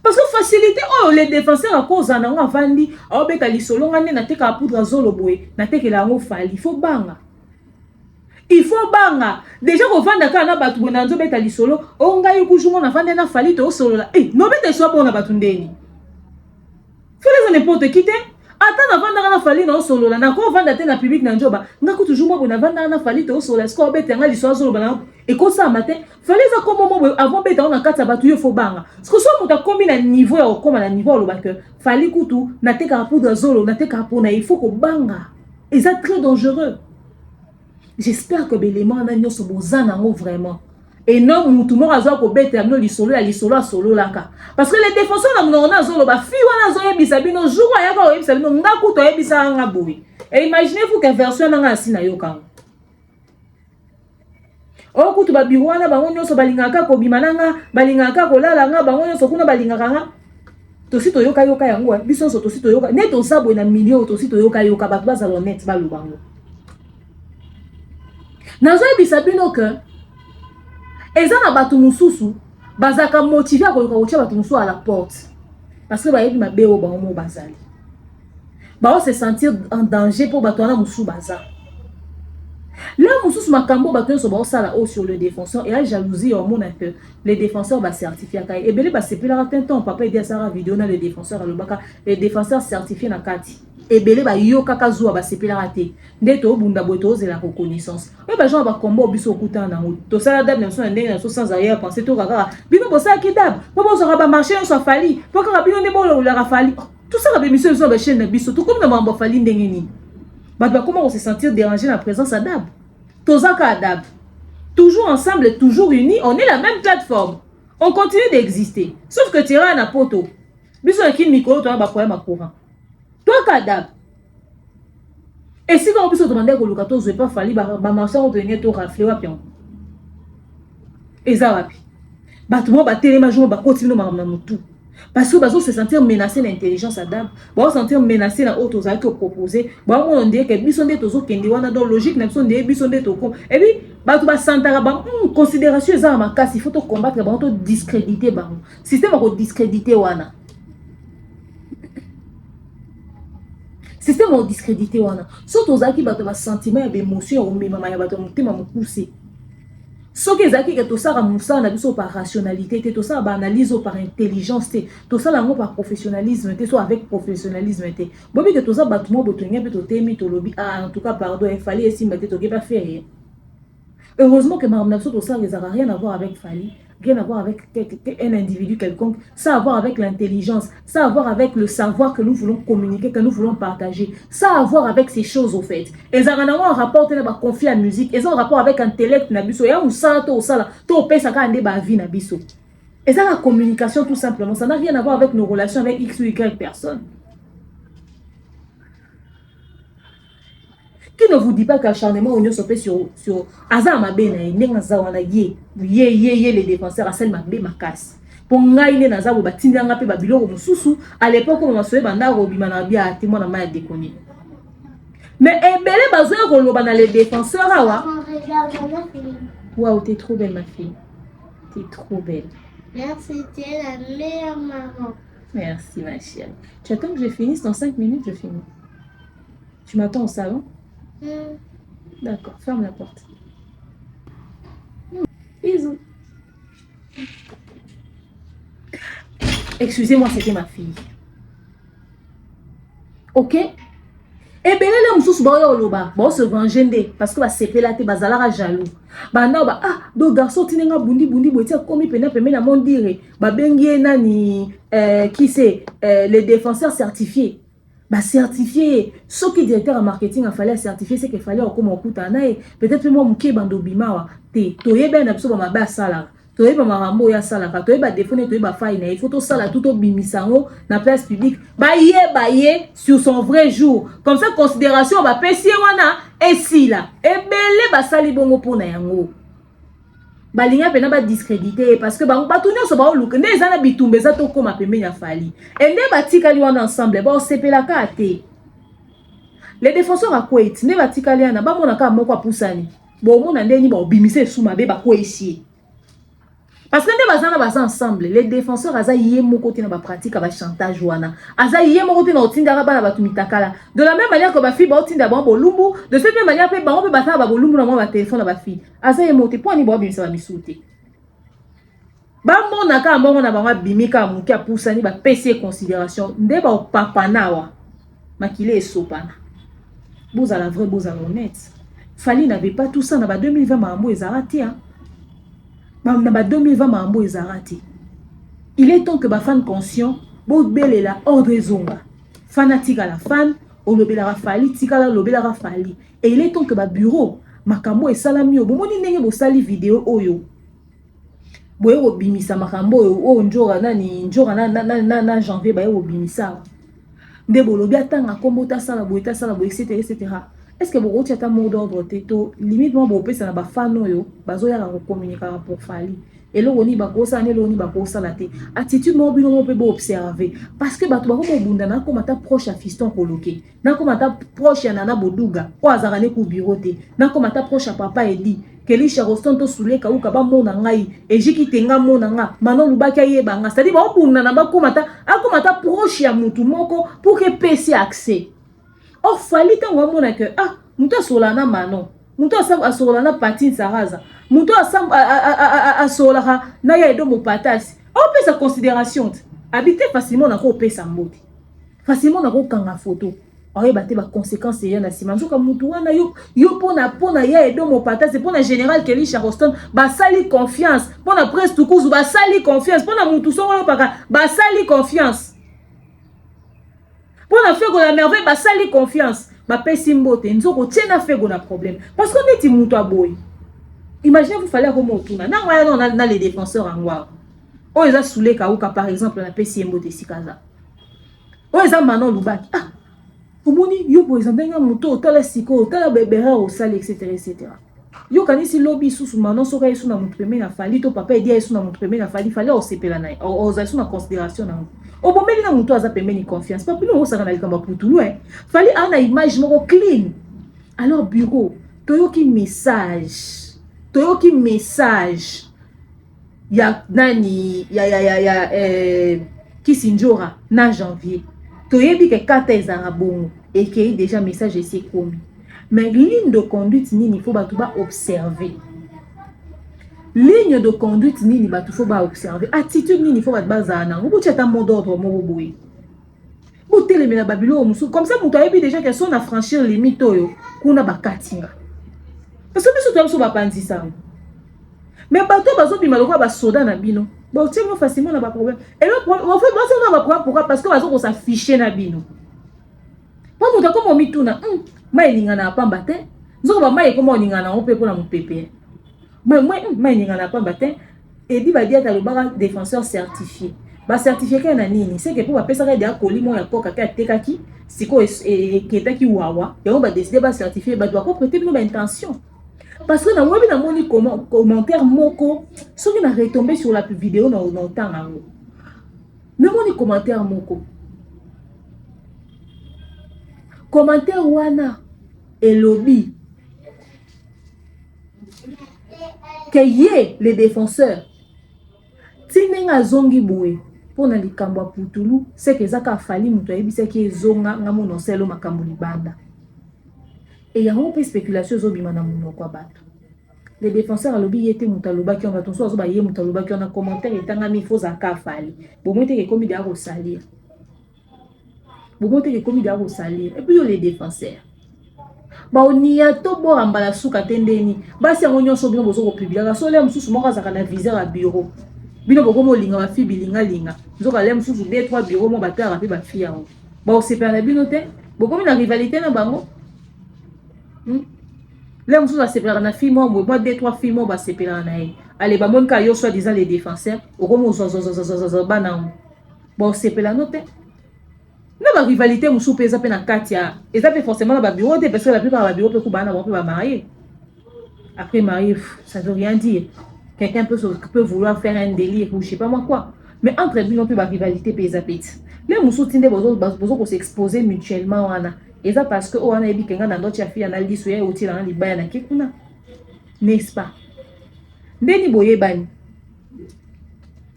parce que facilité oh les défenseurs à cause en a vandi au beta li solo ngane na teka poudre zolo boy na teka la ngo fali il faut banga déjà ko vanda kana batu bona nzo beta lisolo o ngai kujumo na vanda na fali to solo la no beta so bona batu ndeni fais n'importe qui te ata na vanda na fali na solo la na ko vanda te na public na njoba ngaku toujours mo na vanda na fali to solo est-ce ko beta ngali so solo bana et ko ça matin fallait ça comme mo avant beta on a kata batu yo faut banga parce que so mo ta kombi na niveau ya comme na niveau lo ba que fali kutu na te ka poudre zolo na te ka pona il faut ko banga et ça très dangereux. J'espère que l'élément a été vraiment. Et non, tout le monde a dit que l'isolo a solo là. Parce que les défenseurs ont dit que et imaginez-vous que version n'a pas si na yoka. Oh, kutu ba biwana ba ngonyo so balingaka ko bimananga balingaka ko lala nga ba ngonyo so kuna balingaka nga. tosi toyoka yoka yango biso so tosi toyoka ne to sabo na milieu tosi toyoka yoka bato bazalo net balubango nazo ebisa bino que eza na bato mususu bazaka motivé a koyoka kotia bato mususu à la porte parce que bayebi mabe o bango bazali ba se sentir en danger pour bato na mususu baza là mususu makambo bato so ba sala o sur le défenseur et la jalousie au monde que les défenseurs ba certifié kai et belé ba sepela temps papa dit ça vidéo na le défenseur alobaka les défenseurs certifiés na kati et belé ba yo kaka zuwa ba sepela raté ndeto bunda boto ze la reconnaissance et ba gens ba combo biso kuta na mo to sala dab na so ndenge na so sans arrière penser to kaka bino bosa kidab po bo so ba marché on so fali po kaka bino ne bo la fali tout ça la mission so ba chaîne na biso tout comme na mambo fali ndenge ni bah comment on se sentir dérangé dans la présence à Dab. Tozaka à Dab. Toujours ensemble, toujours unis, on est la même plateforme. On continue d'exister. Sauf que tu iras à poto. Biso un kin micro, toi, problème à courant. Toi, Kadab. Et si on peut se demander que le 14 n'est pas fallu, marcher on tenait tout rafler à pion. Et ça va. Bah tout le monde va télémager, on va continuer à tout. Parce que bazo se sentir menacé l'intelligence à Dab, bazo sentir menacé la haute aux actes proposés, bazo on dit que bisonde tozo kendi wana dans logique na bisonde bisonde toko. Et puis bazo ba santara ba considération za ma casse, il faut to combattre ba to discréditer ba. Système ko discréditer wana. Système ko discréditer wana. Surtout zaki bato ba sentiment et émotion au mema ya bato mutema mukuse. Ce qui est que tout ça par rationalité, tout ça par analyse par intelligence, tout ça par professionnalisme, soit avec professionnalisme. Bobi que tout ça battement botonia peut t'aimer to lobby en tout cas pardon il fallait essayer de te pas faire. Heureusement que madame Nafso tout ça n'a rien à voir avec Fali, rien à voir avec un individu quelconque, ça a à voir avec l'intelligence, ça a à voir avec le savoir que nous voulons communiquer, que nous voulons partager, ça a à voir avec ces choses au fait. Et ça a un rapport avec confier à la musique, et ça a un rapport avec l'intellect nabiso, et on sala to sala, to pe ça kande ba vie nabiso. Et ça la communication tout simplement, ça n'a rien à voir avec nos relations avec X ou Y personne. Qui ne vous dit pas qu'acharnement on se fait sur Azama Bene, Nengazawana ye les défenseurs à celle mabé ma casse. Pour ngaïne Nazabo Batinda Ngape Babilo Mususu, à l'époque où on se fait Banda Robimanabia à témoin à déconné. Mais Ebele Bazoua Roloba dans les défenseurs, awa. Waouh, t'es trop belle ma fille. T'es trop belle. Merci, tu es la meilleure maman. Merci ma chérie. Tu attends que je finisse, dans 5 minutes je finis. Tu m'attends au salon? D'accord, ferme la porte. Bisous. Excusez-moi, c'était ma fille. Ok? Et bien là, on se venger parce que c'est là, tu es jaloux. Donc garçon, tu n'as bundi comme il peut na mon dire. Nani, qui c'est les défenseurs certifiés. Bah certifié, ce qui directeur en marketing a fallu certifier, c'est qu'il fallait comme on coûte un œil. Peut-être moi mon kebando bimawa, toye ben absolument ma bas sala, toye ba marambo ya sala, toye ba défone, toye ba faille, il faut tout ça là tout au bimisango na place publique. Baye sur son vrai jour. Comme ça considération ba pesier wana et si là. Et belé ba sali bongo pour na yango. Balinga pena ba discréditer parce que ba batunyo so ba oluka ne zana bitumbe za to koma pembe ya fali ende batika li wana ensemble ba sepela ka ate les défenseurs à Kuwait ne batika li ana ba mona ka moko apusani bo mona ndeni ba obimise suma be ba ko ici parce que ne bazana ba ensemble les défenseurs aza yé moko te na ba pratique ba chantage wana aza yé moko te na otinda ka bana batumitakala de la même manière que ba fille ba otinda ba bolumbu de cette même manière pe ba on peut battre ba bolumbu na mo ba téléphone na ba fille aza yé moté pour ni bo bimisa ba misute ba mona ka mbongo na ba bimika muki apusani ba PC considération nde ba papa nawa makile esopana boza la vraie boza honnête Fali n'avait pas tout ça na ba 2020 mambo ezarati hein. Dans 2020, mambo est raté. Il est temps que ma fan conscient, bon belle la ordre zonga. Fanatique à la fan, au lobela rafali, tika la lobela rafali. Et il est temps que ma bureau, ma kambo et salami, au moment où vous sali vidéo oyo. Boye au bimisa ma kambo o njora na janvier baye au bimisa. Ndebo lobia tanga kombo ta sala boye etc. Est-ce que vous avez un mot d'ordre limite moi vous ça na ba fan yo bazo ya communiquer pour Fali et le oni bakosa ne le oni bakosa la te attitude mo bino mo pe bo observer parce que bato bako bunda na ko mata proche à fiston koloké na ko mata proche ya nana boduga o azara ne ku bureau te na ko mata proche à papa edi Kelisha Roston to suleka uka ba mona ngai ejiki tenga mona nga mano lubaki yeba nga c'est-à-dire ba bunda na ba ko mata proche ya mutu moko pour que PC accès or fali tango mona que muta solana mano muto asola na patine saraza muto asola na ya edo mopatasi on peut sa considération habiter facilement na ko pesa mbote facilement na ko kanga photo oye bate ba conséquences ya na sima nzoka mutu wana yo pona ya edo mopatasi pona général Kelisha Roston ba sali confiance pona presse tukuzu ba sali confiance pona mutu songo paka ba sali confiance pona fego la merveille ba sali confiance ba pesi mbote nzoko tiena fego na problème parce qu'on est mutu aboy imaginez vous fallait comme otuna na waya non na les défenseurs en noir o eza soule kauka par exemple na pesi mbote sikaza o eza Manon Lubaki omoni yo par exemple nga mutu otala siko otala bebera au sali etc yo kanisi lobby susu Manon soka yesu na mutu pemé na fali to papa edia yesu na mutu pemé na fali fallait o sepela na o za yesu na considération na o bomeli na mutu aza pembeni confiance pas plus on saka na likamba putulu fallait ana image moko clean alors bureau toyoki message ya nani ya Kisinjora na janvier toyebi ke kata ezanga bongo et que déjà message esi komi mais ligne de conduite nini faut batu ba observer ligne de conduite nini batu faut ba observer attitude nini faut ba zana ngo tchata mot d'ordre mo boye bo telemela babilo musu comme ça mutu ayebi déjà que son a franchir limite oyo kuna bakatinga parce que biso to ba pandisa mais bato bazo bima lokwa ba soda na bino bon tiens facilement na ba problème et le problème en fait bazo na ba problème pourquoi parce que bazo ko s'afficher na bino pas mutu comme mituna mai ninga na pamba te nzoko ba mai comme ninga na ope pona mupepe mai ninga na pamba te et dit ba dia ta lobaka défenseur certifié ba certifié ka na nini c'est que pour ba pesa ka dia kolimo ya koka ka tekaki siko et ketaki wawa et on va décider ba certifié ba doit prêter nos intentions parce que na webi na moni commentaire moko soki na retomber sur la vidéo na temps nango na moni commentaire moko commentaire wana elobi que yé les défenseurs tinenga zongi boue pona likambo putulu c'est que zaka fali mutu ayebisa ki ezonga ngamo no selo makambo libanda et ya mo spéculation zobima na monoko bato les défenseurs alobi yete mutaloba ki on va tonso azoba yé mutaloba ki on a commentaire etangami faux aka fali bomote ke komi da ko salir bomote ke komi da ko salir et puis yo les défenseurs ba onia to bo ambala suka tendeni basi yango nyonso bino bozo ko publier so le mususu moko azaka na viseur à bureau bino boko mo linga ba fi bilinga linga nzoka le mususu 2-3 bureau mo batara pe ba fi yango ba o separa na bino te boko mi na rivalité na bango le mususu separa na fi mo 2-3 fi mo ba separa na ye allez ba mon ka yo soit disant les défenseurs oko mo zo bana ba o separa no te na ba rivalité musu pesa pe na katia et ça fait forcément na ba bureau de parce que la plupart ba bureau pe ku bana ba marier après marier ça veut rien dire quelqu'un peut vouloir faire un délire ou je sais pas moi quoi mais entre bino pe ba rivalité pesa pete les musu tinde bozo ko s'exposer mutuellement wana et ça parce que wana ebi kenga na ndocha fi na liso ya otila na libaya na kekuna n'est-ce pas ndeni boyebani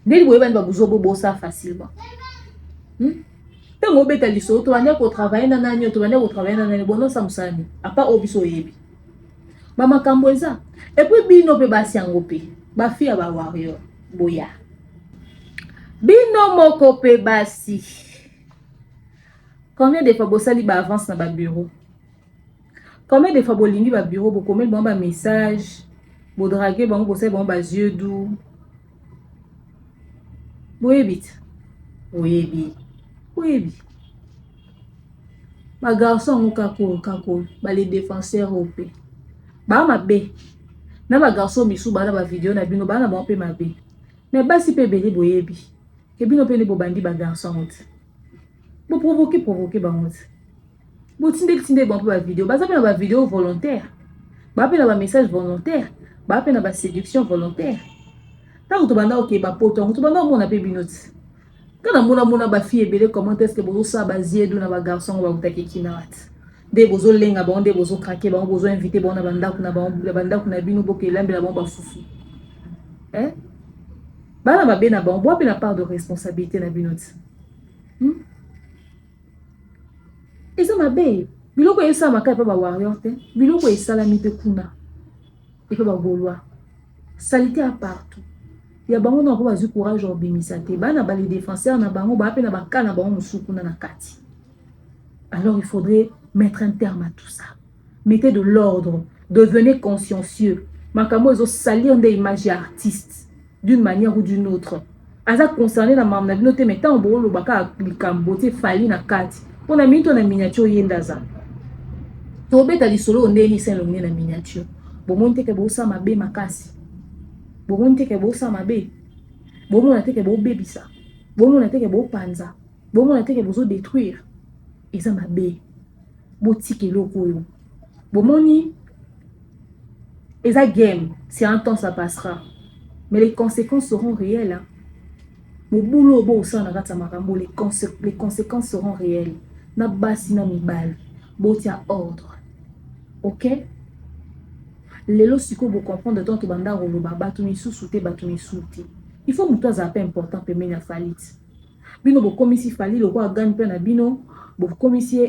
ba buzo bobo ça facilement tango beta liso to anya ko travailler na nani to anya ko travailler na nani bono samsani apa obiso yebi ba makambo eza et puis bino pe basi yango pe ba fi ya ba warrior boya bino moko pe basi combien de fois bosali ba avance na ba bureau combien de fois bolingi ba bureau bokomeli bon ba message bo draguer bango bosali bon ba yeux doux boyebit oyebi oui ba garçon kako ba les défenseurs opé ba mabe na ba garçon bisu ba na ba vidéo na bino ba na ba pe mabe mais basi pe beli boyebi ke bino pe ne bo bandi ba garçon bo provoquer ba honte bo tinde bon ba vidéo ba za pe na ba vidéo volontaire ba pe na ba message volontaire ba pe na ba séduction volontaire Tant que tu vas ok, bah poton, tu vas mon appel binoti. Quand on a ba fille belé comment est-ce que vous ça basier d'una ba garçon ba utaki kinawat. Des bozo lenga ba des bozo craquer ba bozo inviter ba na banda kuna bino boke lambe la ba fufu. Hein? Ba na ba na ba bois na part de responsabilité na binoti. Et ça ma bé. Biloko esa maka pa ba warrior te. Biloko esala mi pe kuna. Et pa ba goloa. Salité à partout. Il y a bango na ko bazu courage obimisa te. Ba na ba les défenseurs na bango ba pe na ba kana bango musuku na kati. Alors il faudrait mettre un terme à tout ça. Mettez de l'ordre, devenez consciencieux. Makamo ezo salir des images artistes d'une manière ou d'une autre. Aza concerné na mamna binote mettant bo lo baka likambote fali na kati. On a mis ton miniature yendaza. Tobeta li solo ndeni sen lo na miniature. Bo monte ke bo sa mabe makasi. Bo monte ke bo sa mabe. Bo monte ke bo bebisa. Bo monte ke bo panza. Bo monte ke bo zo détruire. Eza mabe. Bo tike loko yo. Bo moni eza game, c'est un temps ça passera. Mais les conséquences seront réelles. Hein? Mon boulot bo sa na gata makambo les conséquences seront réelles. Na basi na mibal. Bo tia ordre. OK? Lelo siko bo comprendre donc que banda rolo baba tu ni sous-souté batu ni souté. Il faut muto za peu important pe mena falit. Bino bo komisi fali lo kwa gagne pe na bino, bo komisi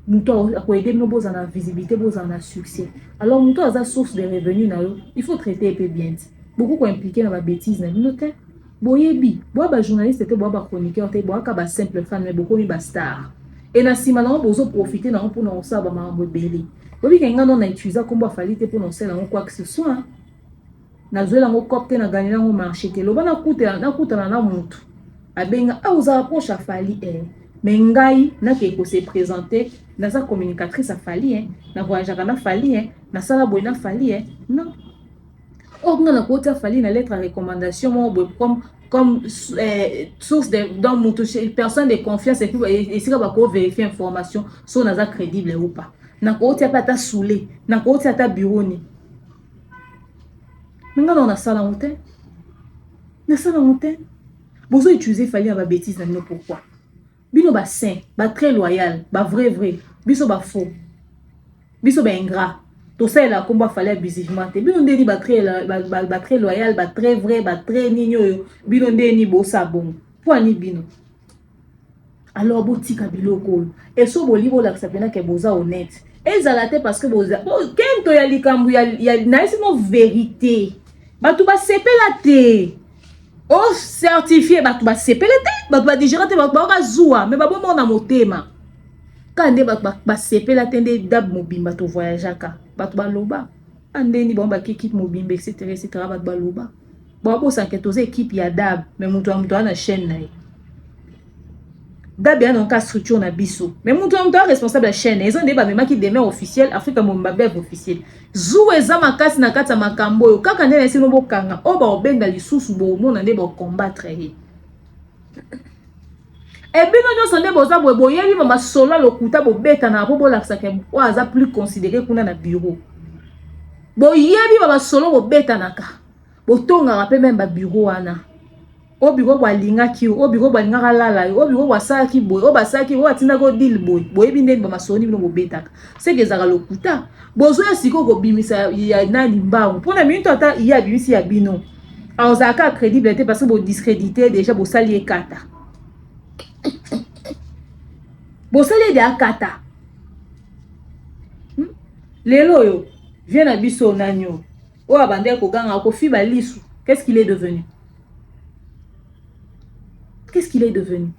muto ko aider no bo za na visibilité bo za na succès. Alors muto za source de revenus na yo, il faut traiter peu bien. Beaucoup ko impliqué na ba bêtise na bino te. Boyebi, bo ba journaliste te bo ba chroniqueur te bo ka ba simple fan mais beaucoup mi ba star. Et na sima na bozo profiter na pour na sa ba mambo belé. Obi kenga non na utiliser comme falite pour non sel en quoi que ce soit. Na zoela ngo copte na gagner ngo marché te. Loba na kuta na mutu. Abenga auza approche a fali mais ngai na ke ko se présenter na sa communicatrice a fali na voyage na fali na sala boina fali non. Or na kota fali na lettre à recommandation mo comme source de dans mutu personne de confiance et si va ko vérifier information so na za crédible ou pas. Na koti apata soulé na koti ata bureau ni nga na sala honte na sala honte bozo utiliser fali à ba bêtise na pourquoi bino ba saint ba très loyal ba vrai biso ba faux biso ba ingrat to ça la combat fallait abusivement te bino ndeni ba très loyal ba très vrai ba très nino bino ndeni bo sa bon pour ni bino. Alors botika biloko et so bolibo la sapena ke boza honnête ezalate parce que boza kento ya likambu ya naisi no vérité batu ba sepela te o certifié batu ba sepela te batu ba digérer te batu ba zua mais ba bon na motema kande ba sepela te nde dab mobimba to voyageaka batu ba loba ande ni bon ba équipe mobimba etc batu ba loba bo sa ke toze équipe ya dab mais mutu na chaîne na Dabia non cas structure na biso mais mon toi responsable la chaîne ils ont débat même qui demain officiel Afrique Mombabe officiel zou eza makasi na kata makambo yo kaka ndene sino bokanga o ba obenga lisusu bo mona nde bo combattre e bino nyo sonde boza bo yebi mama solo lokuta bo beta na bo laksa ke o aza plus considéré kuna na bureau bo yebi mama solo bo beta naka bo tonga rapé même ba bureau wana o biro wa linga ki o biro ba linga lala o biro wa saki boy o ba saki o atinda go deal boy boy binde ba masoni bino betaka c'est que zaka lokuta bozo ya siko go bimisa ya nani mbangu pona minto ata ya bimisi ya bino en zaka crédibilité parce que bo discréditer déjà bo sali ekata bo sali de akata lelo yo vient na biso nanyo o abande ko ganga ko fi ba lisu qu'est-ce qu'il est devenu? Qu'est-ce qu'il est devenu?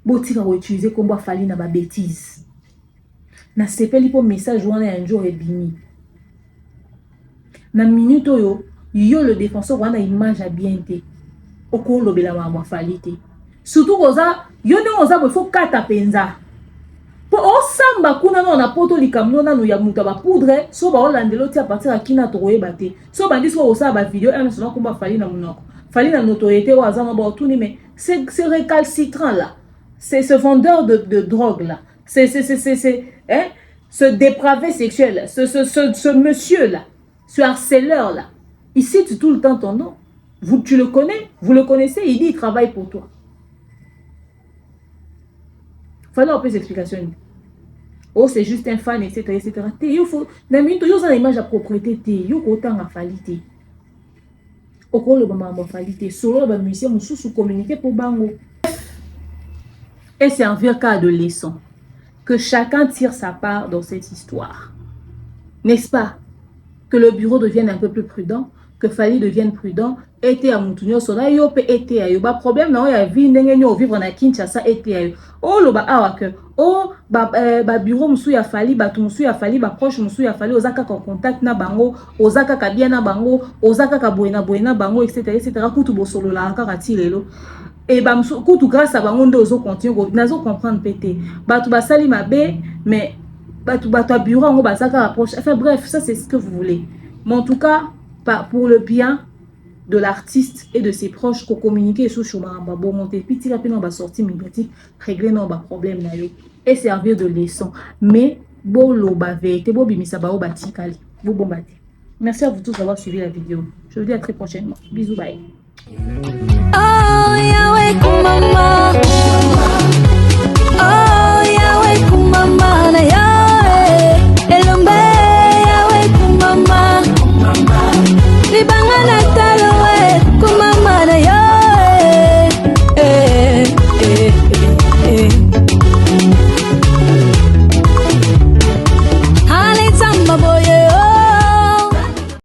Botika va utiliser comme va fali na ba bêtise. Na sepeli po message wana un jour et bimi. Na minute yo le défenseur wana image a bien été. Oko lobela ma fali te. Surtout koza yo ne oza bo faut kata penza. Po osamba kuna na poto likamno na no ya muta ba poudre so ba olandelo ti a partir à kina to yebate. So ba diso osa ba vidéo un so na komba fali na munoko. Fallait la notoriété au hasard mais c'est récalcitrant là, c'est ce vendeur de drogue là, c'est ce dépravé sexuel là, ce monsieur là, Ce harceleur là, il cite tout le temps ton nom. Tu le connais, vous le connaissez, il dit il travaille pour toi. Fallait un peu d'explication. Oh, c'est juste un fan, etc. etc. Il faut. Dans l'image à propriété, il y a autant à qualité. Au cours de ma qualité, solo le musicien sous communiquer pour bango. Et servir cas de leçon. Que chacun tire sa part dans cette histoire. N'est-ce pas? Que le bureau devienne un peu plus prudent, que Fali devienne prudent, été à Moutounio, soda yo pe été à yo. Ba problème na ya vie n'engenyo vivre na Kinshasa été à yo. Oh lo ba awa que oh ba bureau musu ya Fali, ba musu ya Fali, ba proche musu ya Fali, ozaka ka contact na bango, ozaka ka bien na bango, ozaka ka boena bango, etc. etc. Kutu bo solo la ka tilelo. Et bah kutu grâce à bango ndo ozo continue nazo comprendre pété. Ba tu ba sali mabe mais ba tu bureau ngo ba saka approche. Enfin bref, ça c'est ce que vous voulez. Mais en tout cas, pour le bien de l'artiste et de ses proches, qu'on communique sur chemin, bon monter petit rapidement va sortir médiatique, régler nos problèmes et servir de leçon. Mais bon lo ba vérité, bon bimisa ba batikali, bon bombate. Merci à vous tous d'avoir suivi la vidéo. Je vous dis à très prochainement. Bisous, bye. Oh, Yahweh, mama.